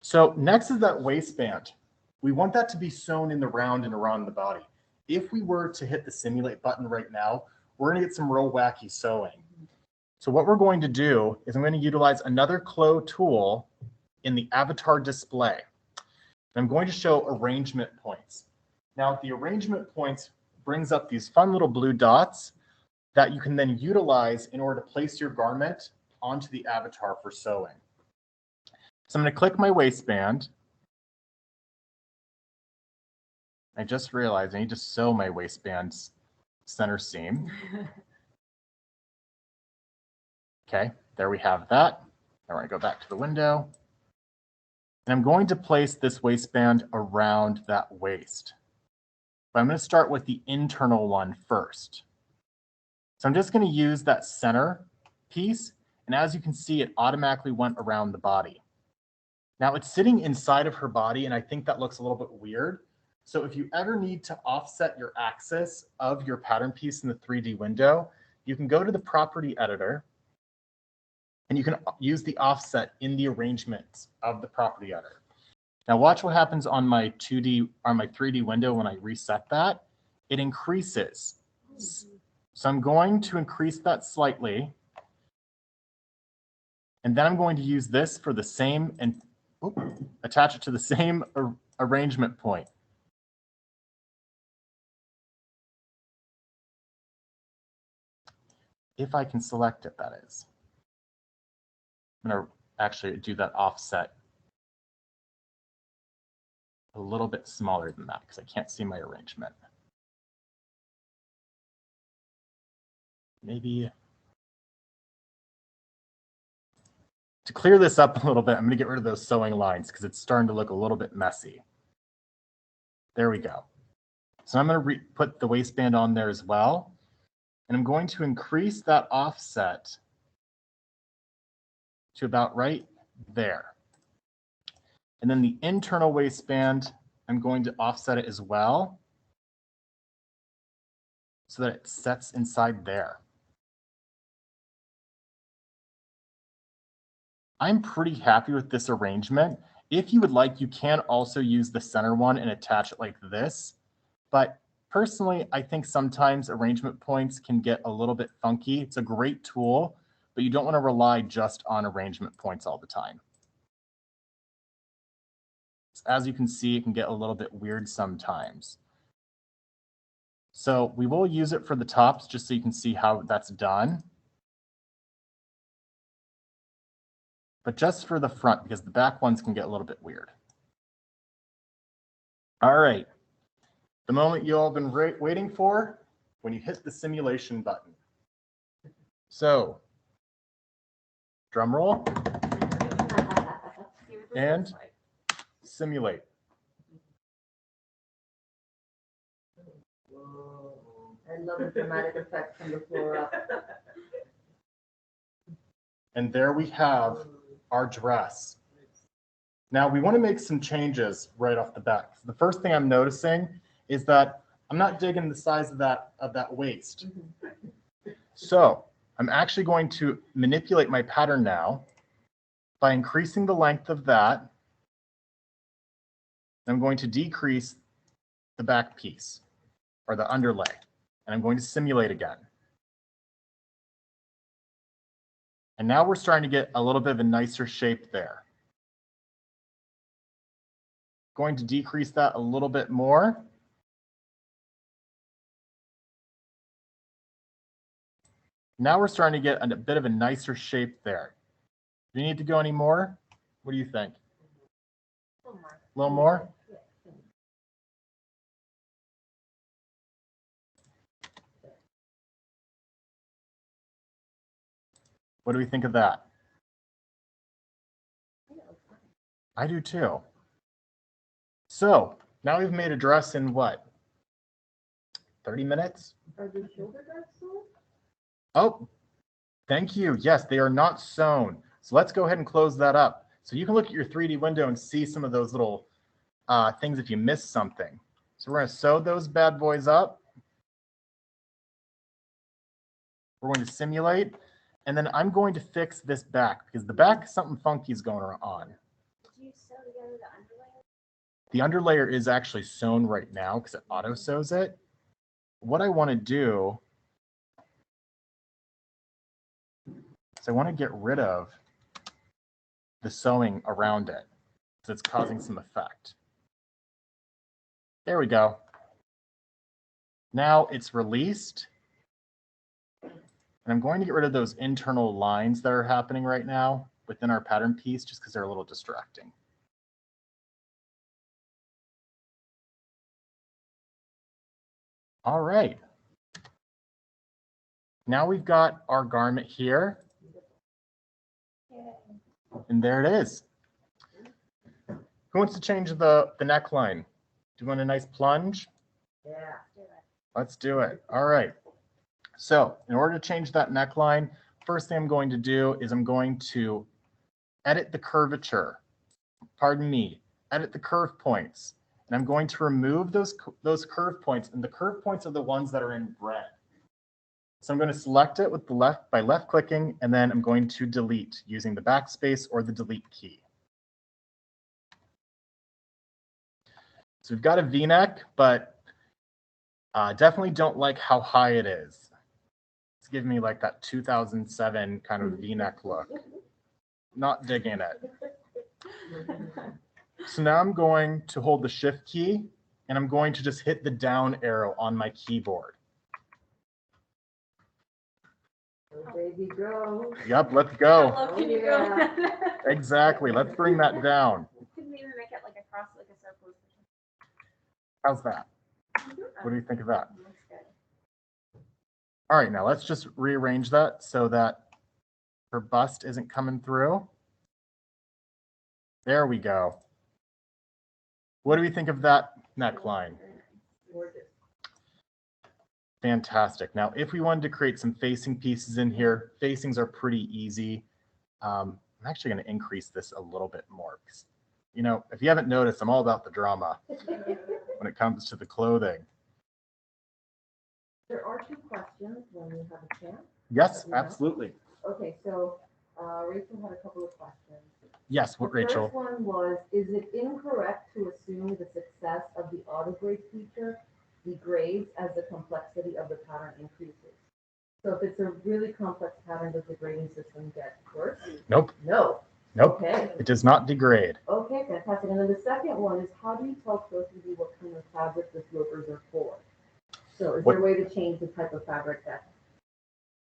C: So next is that waistband. We want that to be sewn in the round and around the body. If we were to hit the simulate button right now, we're going to get some real wacky sewing. So what we're going to do is I'm going to utilize another CLO tool in the avatar display. I'm going to show arrangement points. Now the arrangement points brings up these fun little blue dots that you can then utilize in order to place your garment onto the avatar for sewing. So I'm going to click my waistband. I just realized I need to sew my waistband's center seam. Okay, there we have that. Now we're going to go back to the window. And I'm going to place this waistband around that waist. But I'm going to start with the internal one first. So I'm just going to use that center piece. And as you can see, it automatically went around the body. Now it's sitting inside of her body, and I think that looks a little bit weird. So if you ever need to offset your axis of your pattern piece in the 3D window, you can go to the property editor and you can use the offset in the arrangements of the property editor. Now watch what happens on my 3D window when I reset that. It increases. So I'm going to increase that slightly. And then I'm going to use this for the same and attach it to the same arrangement point. If I can select it, that is. I'm going to actually do that offset a little bit smaller than that because I can't see my arrangement. Maybe to clear this up a little bit, I'm going to get rid of those sewing lines because it's starting to look a little bit messy. There we go. So I'm going to put the waistband on there as well. And I'm going to increase that offset to about right there. And then the internal waistband, I'm going to offset it as well so that it sets inside there. I'm pretty happy with this arrangement. If you would like, you can also use the center one and attach it like this. But personally, I think sometimes arrangement points can get a little bit funky. It's a great tool, but you don't want to rely just on arrangement points all the time. As you can see, it can get a little bit weird sometimes. So we will use it for the tops just so you can see how that's done. But just for the front, because the back ones can get a little bit weird. All right, the moment you all been waiting for, when you hit the simulation button. So, drum roll and simulate.
A: I love the dramatic effect from the floor up.
C: And there we have our dress. Now we want to make some changes right off the bat. The first thing I'm noticing is that I'm not digging the size of that waist. So I'm actually going to manipulate my pattern now by increasing the length of that. I'm going to decrease the back piece or the underlay, and I'm going to simulate again. And now we're starting to get a little bit of a nicer shape there. Going to decrease that a little bit more. Now we're starting to get a bit of a nicer shape there. Do you need to go any more? What do you think? A little more? What do we think of that? I do too. So now we've made a dress in what? 30 minutes?
A: Are the shoulder guards sewn?
C: Oh, thank you. Yes, they are not sewn. So let's go ahead and close that up. So you can look at your 3D window and see some of those little things if you missed something. So we're going to sew those bad boys up. We're going to simulate. And then I'm going to fix this back because the back, something funky is going on.
B: Did you sew together the underlayer?
C: The underlayer is actually sewn right now because it auto sews it. What I want to do is I want to get rid of the sewing around it because it's causing some effect. There we go. Now it's released. And I'm going to get rid of those internal lines that are happening right now within our pattern piece just because they're a little distracting. All right. Now we've got our garment here. And there it is. Who wants to change the neckline? Do you want a nice plunge?
A: Yeah.
C: Let's do it. All right. So in order to change that neckline, first thing I'm going to do is I'm going to edit the curvature. Pardon me, edit the curve points. And I'm going to remove those curve points, and the curve points are the ones that are in red. So I'm going to select it with the by left clicking, and then I'm going to delete using the backspace or the delete key. So we've got a V-neck, but definitely don't like how high it is. It's giving me like that 2007 kind of V-neck look. Not digging it. So now I'm going to hold the shift key and I'm going to just hit the down arrow on my keyboard.
A: Oh, baby, go.
C: Yep, let's go.
B: How low can you go?
C: Exactly. Let's bring that down.
B: Could we even make it like a cross, like a circle?
C: How's that? What do you think of that? All right, now let's just rearrange that so that her bust isn't coming through. There we go. What do we think of that neckline? Fantastic. Now, if we wanted to create some facing pieces in here, facings are pretty easy. I'm actually going to increase this a little bit more because you know, if you haven't noticed, I'm all about the drama when it comes to the clothing.
A: There are 2 questions when you have a chance.
C: Yes,
A: Yeah.
C: absolutely.
A: Okay, so Rachel had a couple of questions.
C: Yes, what,
A: The
C: Rachel?
A: first one was, is it incorrect to assume the success of the auto-grade feature degrades as the complexity of the pattern increases? So if it's a really complex pattern, does the grading system get worse?
C: Nope.
A: No.
C: Nope.
A: Okay.
C: It does not degrade.
A: Okay, fantastic. And then the second one is, how do you tell CLO3D what kind of fabric the slopers are for? So is there a way to change the type of fabric that?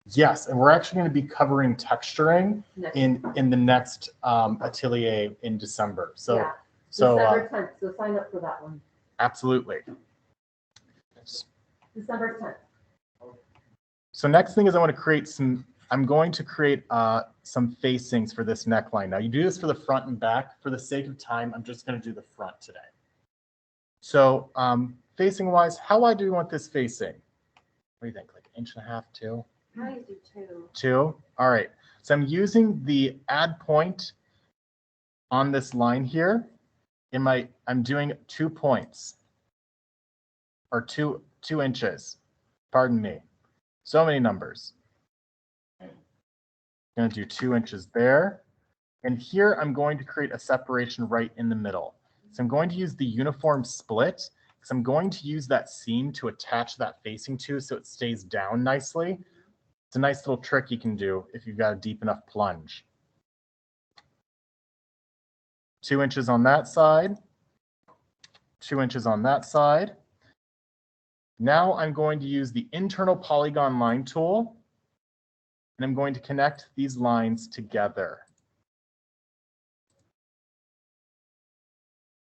C: Yes, and we're actually going to be covering texturing
A: Next.
C: in the next atelier in December. So
A: Yeah.
C: so
A: December 10th, so sign up for that one.
C: absolutely.
A: December 10th.
C: So next thing is I'm going to create some facings for this neckline. Now you do this for the front and back. For the sake of time, I'm just going to do the front today. So facing wise, how wide do you want this facing? What do you think, like 1.5 inches, 2?
A: I do 2.
C: 2? All right. So I'm using the add point on this line here. I'm doing 2 points or 2 inches. Pardon me. So many numbers. I'm going to do 2 inches there. And here I'm going to create a separation right in the middle. So I'm going to use the uniform split because I'm going to use that seam to attach that facing to so it stays down nicely. It's a nice little trick you can do if you've got a deep enough plunge. 2 inches on that side, 2 inches on that side. Now I'm going to use the internal polygon line tool, and I'm going to connect these lines together.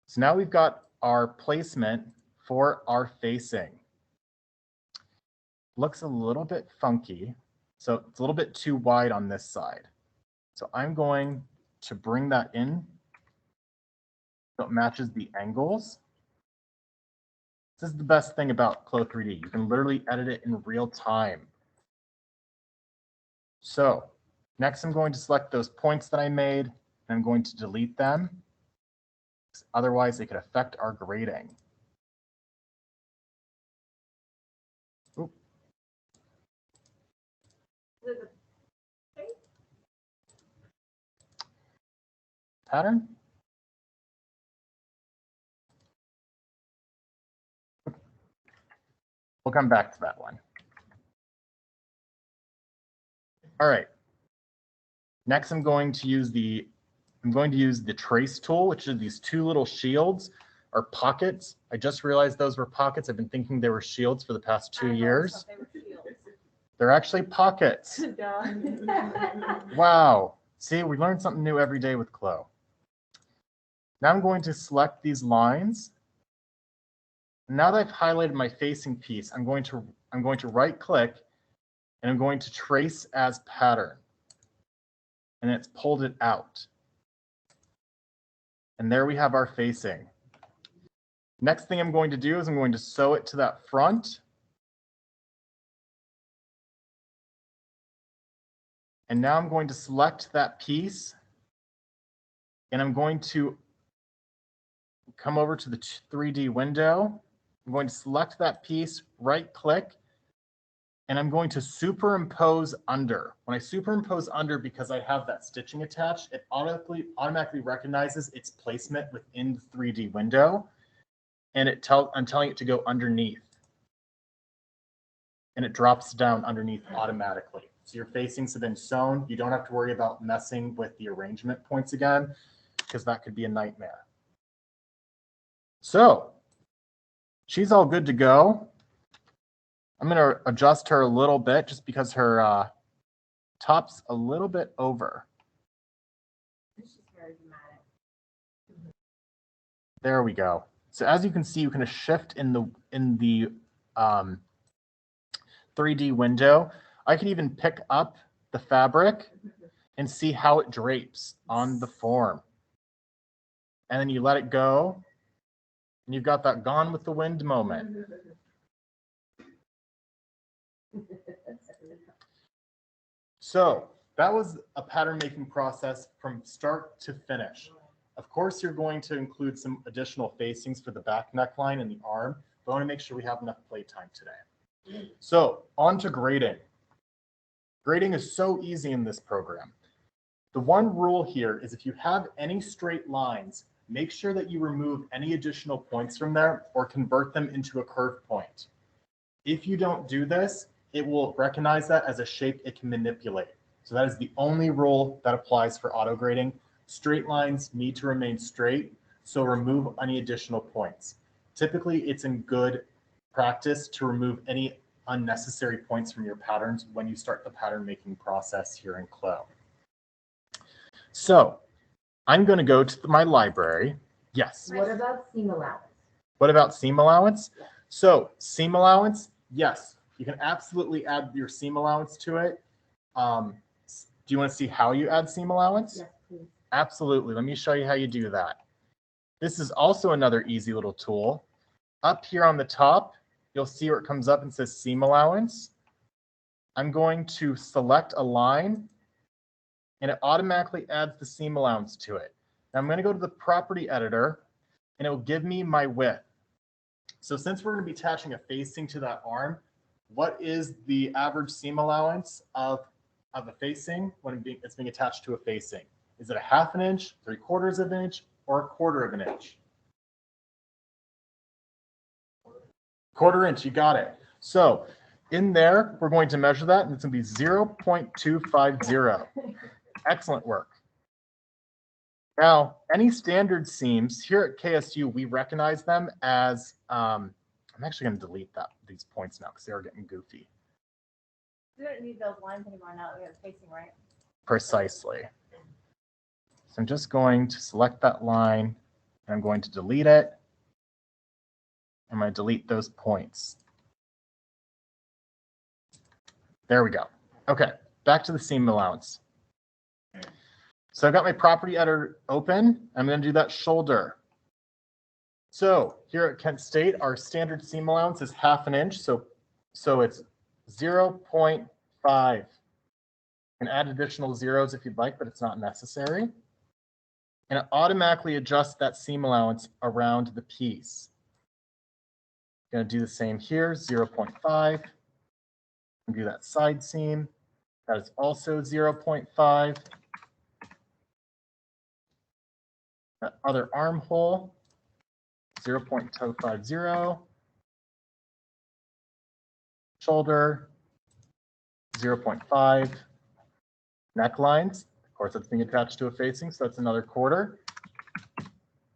C: So now we've got our placement for our facing. Looks a little bit funky, so it's a little bit too wide on this side. So I'm going to bring that in so it matches the angles. This is the best thing about CLO3D. You can literally edit it in real time. So next I'm going to select those points that I made, and I'm going to delete them. Otherwise, they could affect our grading. Oop. Pattern? We'll come back to that one. All right. Next, I'm going to use the trace tool, which is these 2 little shields or pockets. I just realized those were pockets. I've been thinking they were shields for the past 2 years. They're actually pockets. Wow. See, we learn something new every day with CLO. Now I'm going to select these lines. Now that I've highlighted my facing piece, I'm going to right click and I'm going to trace as pattern. And it's pulled it out. And there we have our facing. Next thing I'm going to do is I'm going to sew it to that front. And now I'm going to select that piece. And I'm going to come over to the 3D window. I'm going to select that piece, right click, and I'm going to superimpose under. When I superimpose under, because I have that stitching attached, it automatically recognizes its placement within the 3D window, and I'm telling it to go underneath. And it drops down underneath automatically. So your facings have been sewn. You don't have to worry about messing with the arrangement points again, because that could be a nightmare. So she's all good to go. I'm going to adjust her a little bit just because her top's a little bit over. There we go. So as you can see, you can shift in the 3D window. I can even pick up the fabric and see how it drapes on the form. And then you let it go, and you've got that gone with the wind moment. So that was a pattern making process from start to finish. Of course, you're going to include some additional facings for the back neckline and the arm, but I want to make sure we have enough play time today. So on to grading. Grading is so easy in this program. The one rule here is if you have any straight lines, make sure that you remove any additional points from there or convert them into a curved point. If you don't do this, it will recognize that as a shape it can manipulate. So that is the only rule that applies for auto grading. Straight lines need to remain straight, so remove any additional points. Typically, it's in good practice to remove any unnecessary points from your patterns when you start the pattern making process here in CLO. So I'm going to go to my library. Yes.
A: What about seam allowance?
C: What about seam allowance? So seam allowance, yes, you can absolutely add your seam allowance to it. Do you want to see how you add seam allowance?
A: Yes, please.
C: Absolutely. Let me show you how you do that. This is also another easy little tool. Up here on the top, you'll see where it comes up and says seam allowance. I'm going to select a line and it automatically adds the seam allowance to it. Now I'm going to go to the property editor and it will give me my width. So since we're going to be attaching a facing to that arm, what is the average seam allowance of a facing when it's being attached to a facing? Is it a 1/2 inch, 3/4 of an inch, or 1/4 of an inch? 1/4 inch, you got it. So in there, we're going to measure that, and it's going to be 0.250. Excellent work. Now, any standard seams, here at KSU, we recognize them as, I'm actually going to delete these points now because they are getting goofy.
A: We don't need those lines anymore now that we have facing, right?
C: Precisely. So I'm just going to select that line, and I'm going to delete it. I'm going to delete those points. There we go. Okay, back to the seam allowance. So I've got my property editor open. I'm going to do that shoulder. So here at Kent State, our standard seam allowance is 1/2 inch. So it's 0.5. You can add additional zeros if you'd like, but it's not necessary. And it automatically adjusts that seam allowance around the piece. Going to do the same here, 0.5. And do that side seam. That is also 0.5. That other armhole, 0.250. Shoulder, 0.5. Necklines, of course, it's being attached to a facing, so that's another 1/4.
A: Can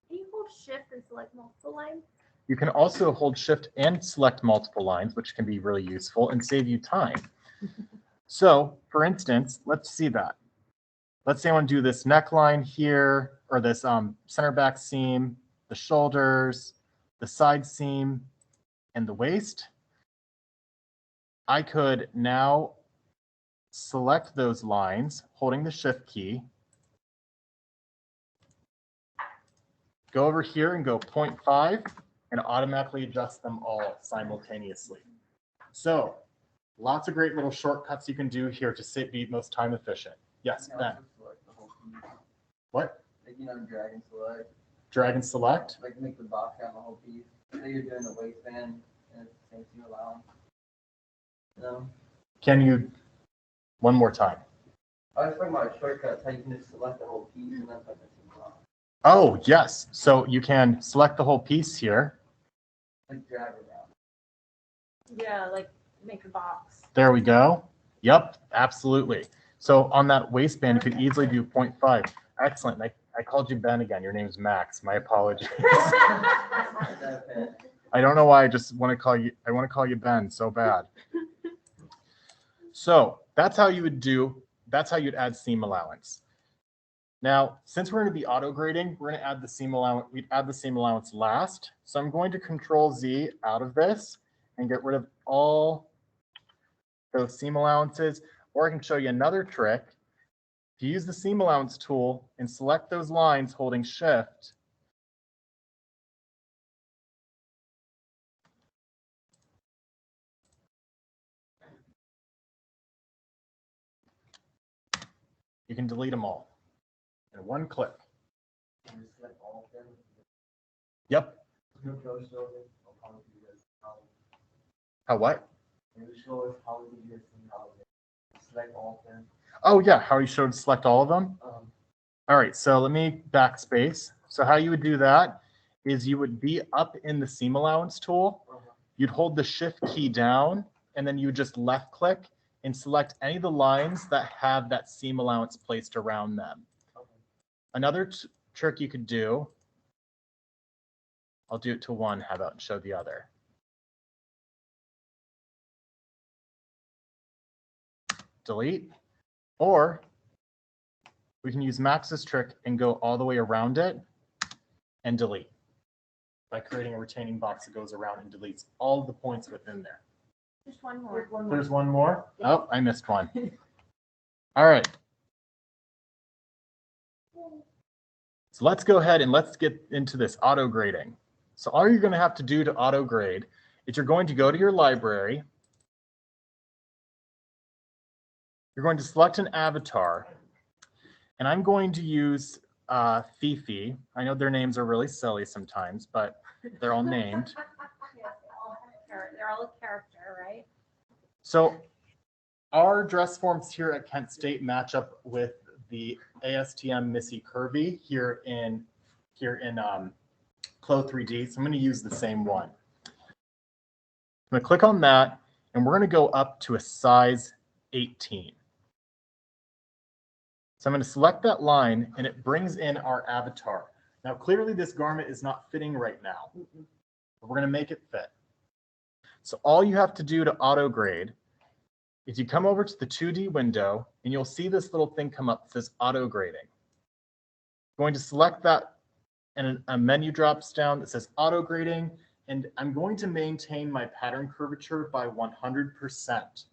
A: you hold shift and select multiple lines?
C: You can also hold shift and select multiple lines, which can be really useful and save you time. So, for instance, let's see that. Let's say I want to do this neckline here, or this center back seam, the shoulders, the side seam, and the waist. I could now select those lines, holding the shift key, go over here and go 0.5, and automatically adjust them all simultaneously. So lots of great little shortcuts you can do here to be most time efficient. Yes, Ben. What?
E: Like, drag and select.
C: Drag and select?
E: Like, make the box have a whole piece. Say you're doing the waistband and it's the same seam allowance.
C: Can you, one more time?
E: I was talking about shortcuts, how you can just select the whole piece and then put the seam allowance.
C: Oh, yes. So you can select the whole piece here.
E: Like, drag it down.
A: Yeah, like make a box.
C: There we go. Yep, absolutely. So on that waistband, you could easily do 0.5. Excellent. I called you Ben again. Your name's Max. My apologies. I don't know why. I just want to call you. I want to call you Ben so bad. So that's how you would do. That's how you'd add seam allowance. Now, since we're going to be auto grading, we're going to add the seam allowance. We'd add the seam allowance last. So I'm going to Control Z out of this and get rid of all those seam allowances. Or I can show you another trick. If you use the seam allowance tool and select those lines holding shift, you can delete them all in one click.
E: Can you select all of them?
C: Yep.
E: Can you show us how to do this?
C: How what?
E: Can you show us how to do this and how to select all of them?
C: Oh yeah, how you showed select all of them?
E: Um,
C: All right, so let me backspace. So how you would do that is you would be up in the seam allowance tool. You'd hold the shift key down and then you would just left click and select any of the lines that have that seam allowance placed around them. Another trick you could do, I'll do it to one, how about, and show the other. Delete, or we can use Max's trick and go all the way around it and delete by creating a retaining box that goes around and deletes all of the points within there.
B: Just one more.
C: There's one more. Oh, I missed one. All right. So let's go ahead and let's get into this auto grading. So all you're going to have to do to auto grade is you're going to go to your library. You're going to select an avatar. And I'm going to use Fifi. I know their names are really silly sometimes, but they're all named.
B: They're all a character, right?
C: So our dress forms here at Kent State match up with the ASTM Missy Kirby here in CLO3D. So I'm going to use the same one. I'm going to click on that, and we're going to go up to a size 18. So I'm going to select that line, and it brings in our avatar. Now, clearly this garment is not fitting right now, but we're going to make it fit. So all you have to do to auto grade is you come over to the 2D window, and you'll see this little thing come up that says auto grading. I'm going to select that, and a menu drops down that says auto grading, and I'm going to maintain my pattern curvature by 100%.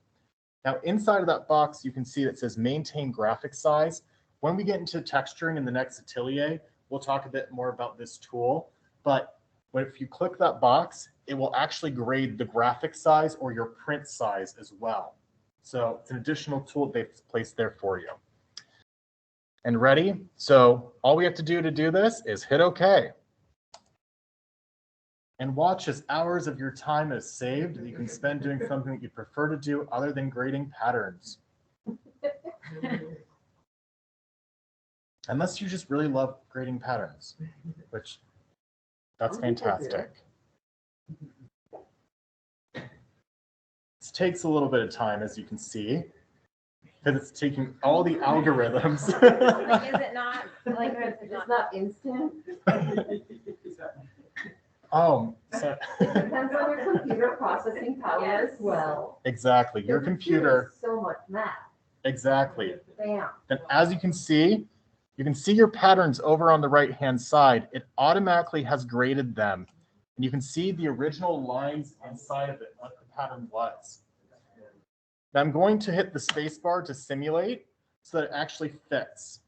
C: Now, inside of that box, you can see that says maintain graphic size. When we get into texturing in the next atelier, we'll talk a bit more about this tool. But if you click that box, it will actually grade the graphic size or your print size as well. So it's an additional tool they've placed there for you. And ready? So all we have to do this is hit OK. And watch as hours of your time is saved that you can spend doing something that you prefer to do other than grading patterns. Unless you just really love grading patterns, which that's fantastic. This takes a little bit of time, as you can see, because it's taking all the algorithms.
B: Like, is it not? Like,
A: It's not instant.
C: Oh, so
A: It depends on your computer processing power as well.
C: exactly. Your computer.
A: So much math.
C: Exactly.
A: Bam.
C: And as you can see your patterns over on the right-hand side. It automatically has graded them. And you can see the original lines inside of it, what the pattern was. Now I'm going to hit the space bar to simulate so that it actually fits.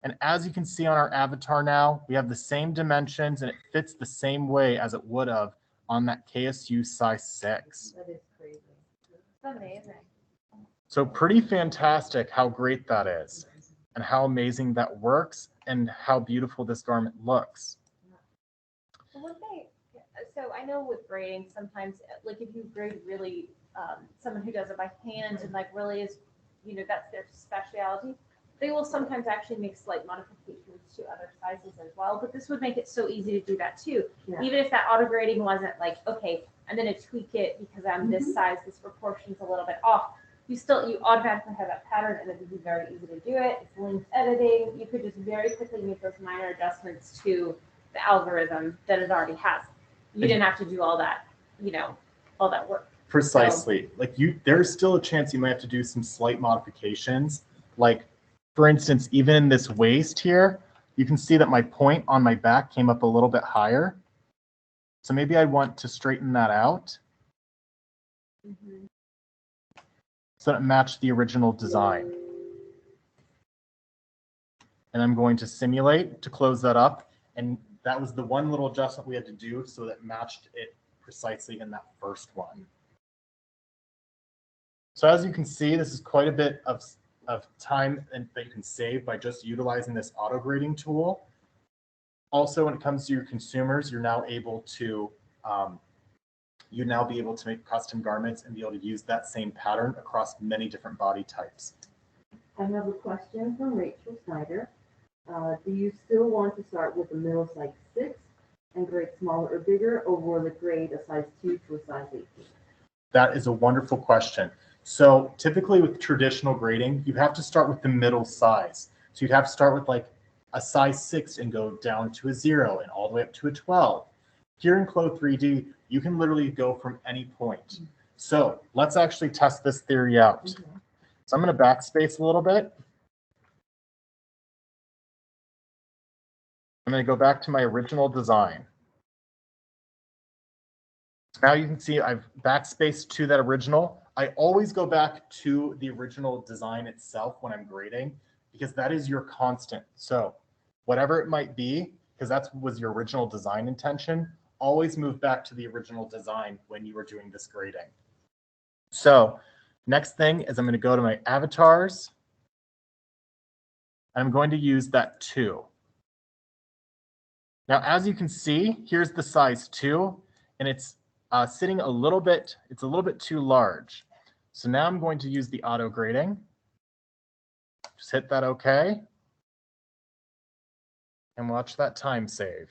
C: And as you can see on our avatar now, we have the same dimensions and it fits the same way as it would have on that KSU size 6.
A: That is crazy.
B: That's amazing.
C: So pretty fantastic how great that is and how amazing that works and how beautiful this garment looks.
B: So I know with grading, sometimes like if you grade really someone who does it by hand and like really is, that's their specialty, they will sometimes actually make slight modifications to other sizes as well. But this would make it so easy to do that too.
A: Yeah.
B: Even if that auto grading wasn't like, okay, I'm going to tweak it because I'm this size, this proportion's a little bit off. You automatically have that pattern, and it would be very easy to do it. It's linked editing. You could just very quickly make those minor adjustments to the algorithm that it already has. You didn't have to do all that, all that work.
C: Precisely. There's still a chance you might have to do some slight modifications. Like, for instance, even in this waist here, you can see that my point on my back came up a little bit higher. So maybe I want to straighten that out.
B: Mm-hmm.
C: So that it matched the original design. And I'm going to simulate to close that up. And that was the one little adjustment we had to do so that it matched it precisely in that first one. So as you can see, this is quite a bit of time that you can save by just utilizing this auto grading tool. Also, when it comes to your consumers, you're now able to be able to make custom garments and be able to use that same pattern across many different body types.
A: I have a question from Rachel Snyder. Do you still want to start with the middle size 6 and grade smaller or bigger, or will it grade a size 2 to a size 18?
C: That is a wonderful question. So typically with traditional grading, you have to start with the middle size. So you'd have to start with like a size 6 and go down to a 0 and all the way up to a 12. Here in CLO3D, you can literally go from any point. So let's actually test this theory out. So I'm going to backspace a little bit. I'm going to go back to my original design. Now you can see I've backspaced to that original. I always go back to the original design itself when I'm grading, because that is your constant. So whatever it might be, because that was your original design intention, always move back to the original design when you were doing this grading. So next thing is I'm going to go to my avatars. I'm going to use that 2. Now, as you can see, here's the size 2, and it's sitting a little bit too large. So now I'm going to use the auto grading. Just hit that OK. And watch that time save.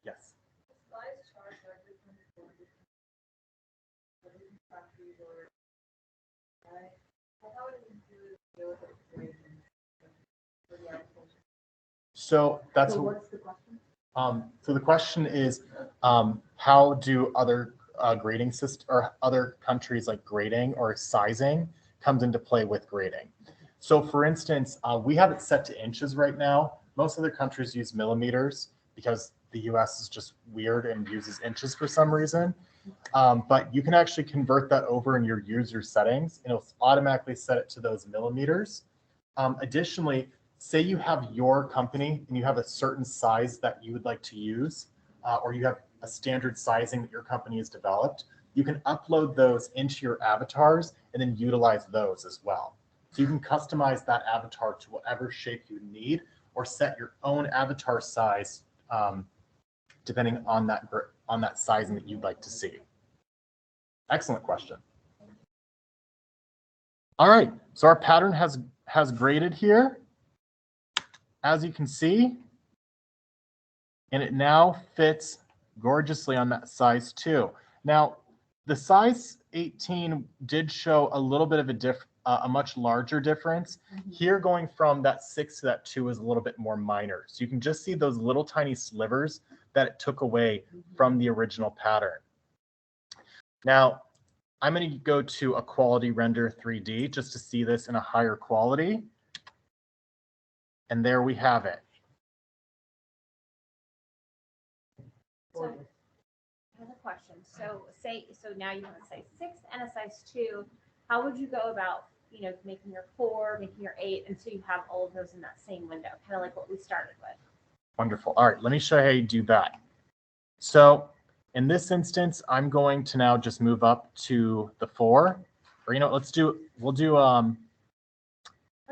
C: Yes. So that's
A: what's the question?
C: So the question is, how do other grading systems or other countries like grading or sizing comes into play with grading? So for instance, we have it set to inches right now. Most other countries use millimeters because the US is just weird and uses inches for some reason. But you can actually convert that over in your user settings, and it'll automatically set it to those millimeters. Additionally, say you have your company and you have a certain size that you would like to use, or you have a standard sizing that your company has developed, you can upload those into your avatars and then utilize those as well. So you can customize that avatar to whatever shape you need, or set your own avatar size depending on that sizing that you'd like to see. Excellent question. All right, so our pattern has graded here, as you can see, and it now fits gorgeously on that size 2. Now, the size 18 did show a little bit of a much larger difference. Here, going from that 6 to that 2 is a little bit more minor. So you can just see those little tiny slivers that it took away from the original pattern. Now, I'm going to go to a quality render 3D just to see this in a higher quality. And there we have it.
B: So I have a question. So now you have a size 6 and a size 2. How would you go about, making your 4, making your 8, and so you have all of those in that same window, kind of like what we started with?
C: Wonderful. All right, let me show you how you do that. So in this instance, I'm going to now just move up to the 4, or we'll do
B: Or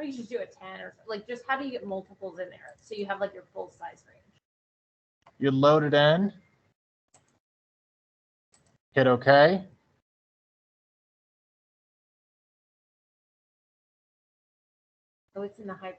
B: you should do a 10, or like, just how do you get multiples in there so you have like your full size range?
C: You load it in, hit OK.
B: Oh, it's in the high.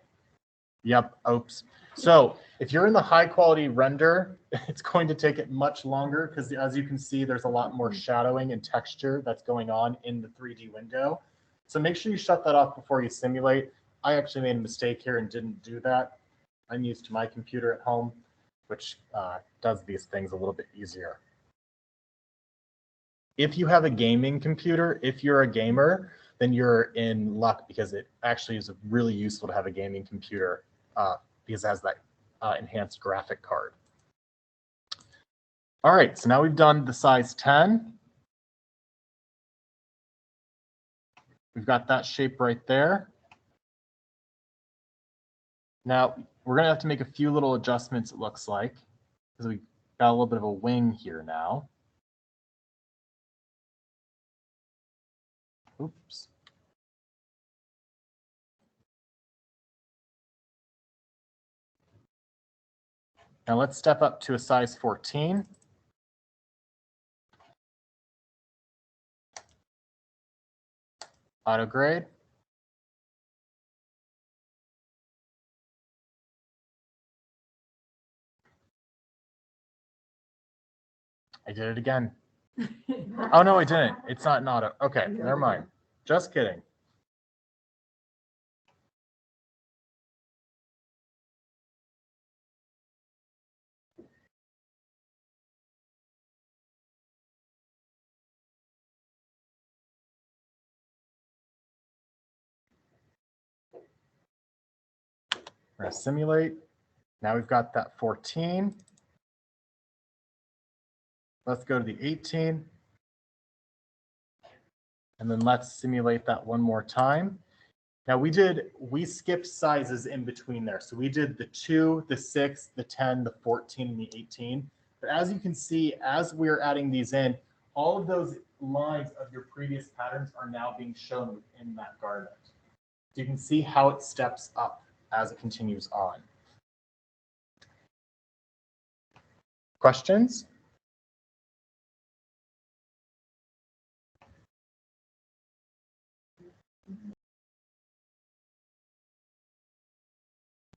C: Yep, oops. So if you're in the high quality render, it's going to take it much longer because as you can see, there's a lot more shadowing and texture that's going on in the 3D window. So make sure you shut that off before you simulate. I actually made a mistake here and didn't do that. I'm used to my computer at home, which does these things a little bit easier. If you have a gaming computer, if you're a gamer, then you're in luck because it actually is really useful to have a gaming computer because it has that enhanced graphic card. All right, so now we've done the size 10. We've got that shape right there. Now, we're going to have to make a few little adjustments, it looks like, because we got a little bit of a wing here now. Oops. Now let's step up to a size 14. Auto grade. I did it again. Oh, no, I didn't. It's not an auto. Okay, never mind. Just kidding. We're going to simulate. Now we've got that 14. Let's go to the 18. And then let's simulate that one more time. Now we skipped sizes in between there. So we did the 2, the 6, the 10, the 14, and the 18. But as you can see, as we're adding these in, all of those lines of your previous patterns are now being shown within that garment. So you can see how it steps up as it continues on. Questions?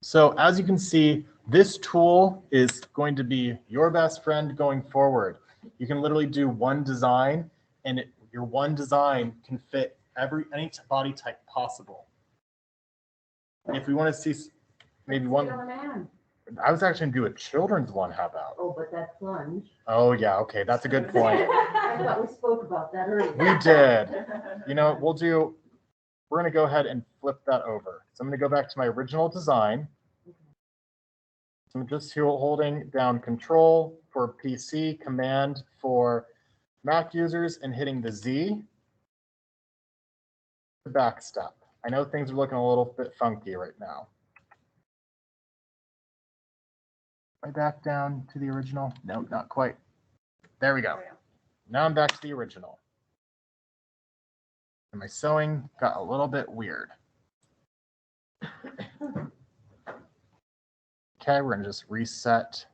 C: So as you can see, this tool is going to be your best friend going forward. You can literally do one design, and your one design can fit any body type possible. If we want to see maybe one, I was actually going to do a children's one. How about?
A: Oh, but that plunge.
C: Oh yeah, okay, that's a good point.
A: I thought we spoke about that earlier.
C: We did. You know, we're going to go ahead and flip that over. So I'm going to go back to my original design. So I'm just holding down Control for PC, Command for Mac users, and hitting the Z. The back step. I know things are looking a little bit funky right now. Am I back down to the original? No, not quite. There we go. Now I'm back to the original. And my sewing got a little bit weird. Okay, we're going to just reset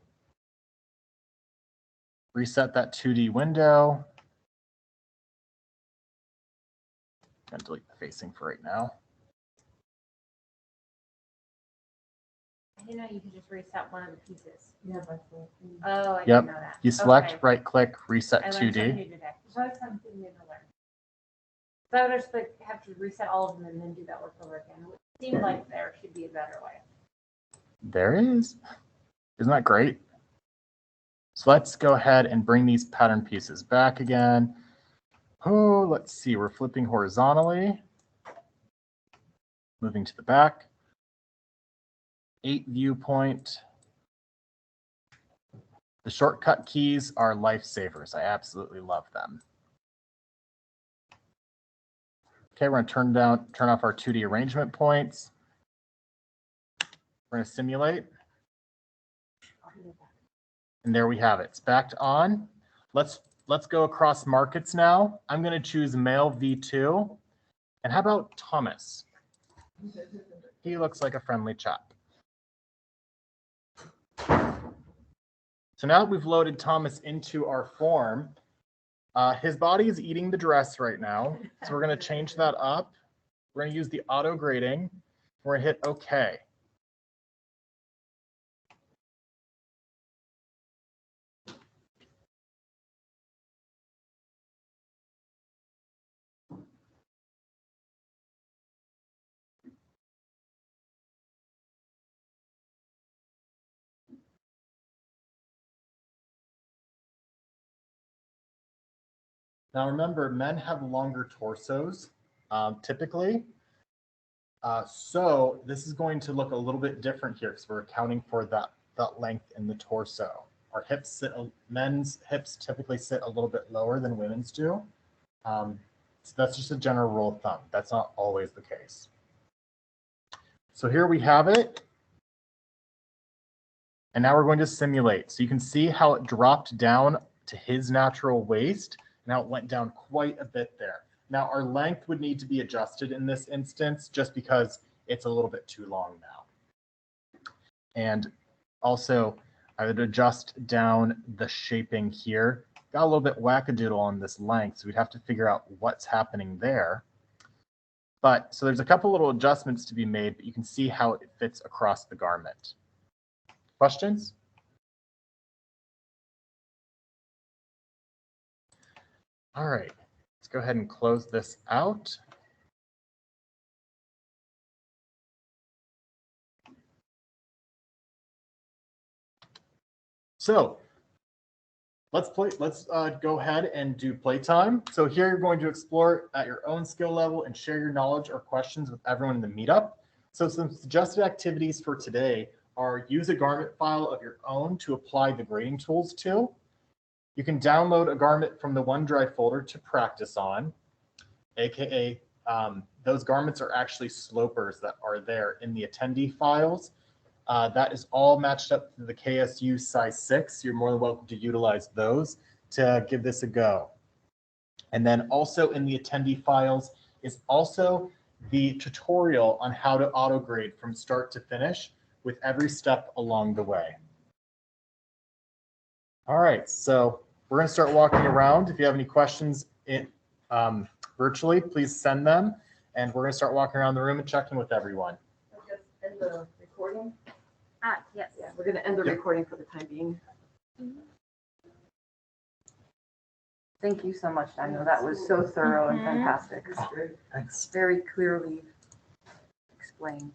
C: that 2D window. I'm going to delete the facing for right now.
B: I didn't know you could just reset one of the pieces.
A: Yeah, that's it.
B: Oh, I
C: Yep.
B: didn't know that.
C: You select,
B: Okay.
C: right click, reset
B: I learned something
C: 2D.
B: new today. There's always something new to learn. So I would just have to reset all of them and then do that work over again. It seemed like there should be a better way.
C: There is. Isn't that great? So let's go ahead and bring these pattern pieces back again. Oh, let's see. We're flipping horizontally. Moving to the back. 8 viewpoint. The shortcut keys are lifesavers. I absolutely love them. Okay, we're going to turn off our 2D arrangement points. We're going to simulate. And there we have it. It's backed on. Let's go across markets now. I'm going to choose male V2. And how about Thomas? He looks like a friendly chap. So now that we've loaded Thomas into our form, his body is eating the dress right now. So we're going to change that up. We're going to use the auto grading. We're going to hit OK. Now remember, men have longer torsos, typically. So this is going to look a little bit different here because we're accounting for that length in the torso. Our men's hips typically sit a little bit lower than women's do. So that's just a general rule of thumb. That's not always the case. So here we have it. And now we're going to simulate. So you can see how it dropped down to his natural waist. Now it went down quite a bit there. Now our length would need to be adjusted in this instance just because it's a little bit too long now. And also I would adjust down the shaping here. Got a little bit wackadoodle on this length, so we'd have to figure out what's happening there. But so there's a couple little adjustments to be made, but you can see how it fits across the garment. Questions? All right, let's go ahead and close this out. So let's go ahead and do playtime. So here you're going to explore at your own skill level and share your knowledge or questions with everyone in the meetup. So some suggested activities for today are use a garment file of your own to apply the grading tools to. You can download a garment from the OneDrive folder to practice on, aka those garments are actually slopers that are there in the attendee files. That is all matched up to the KSU size 6. You're more than welcome to utilize those to give this a go. And then also in the attendee files is also the tutorial on how to auto grade from start to finish with every step along the way. All right, so we're going to start walking around. If you have any questions virtually, please send them. And we're going to start walking around the room and checking with everyone.
A: End the recording.
B: Yes.
A: Yeah, we're going to end the
C: Yep.
A: recording for the time being. Thank you so much, Daniel. That was so thorough and fantastic.
C: Thanks.
A: Very clearly explained.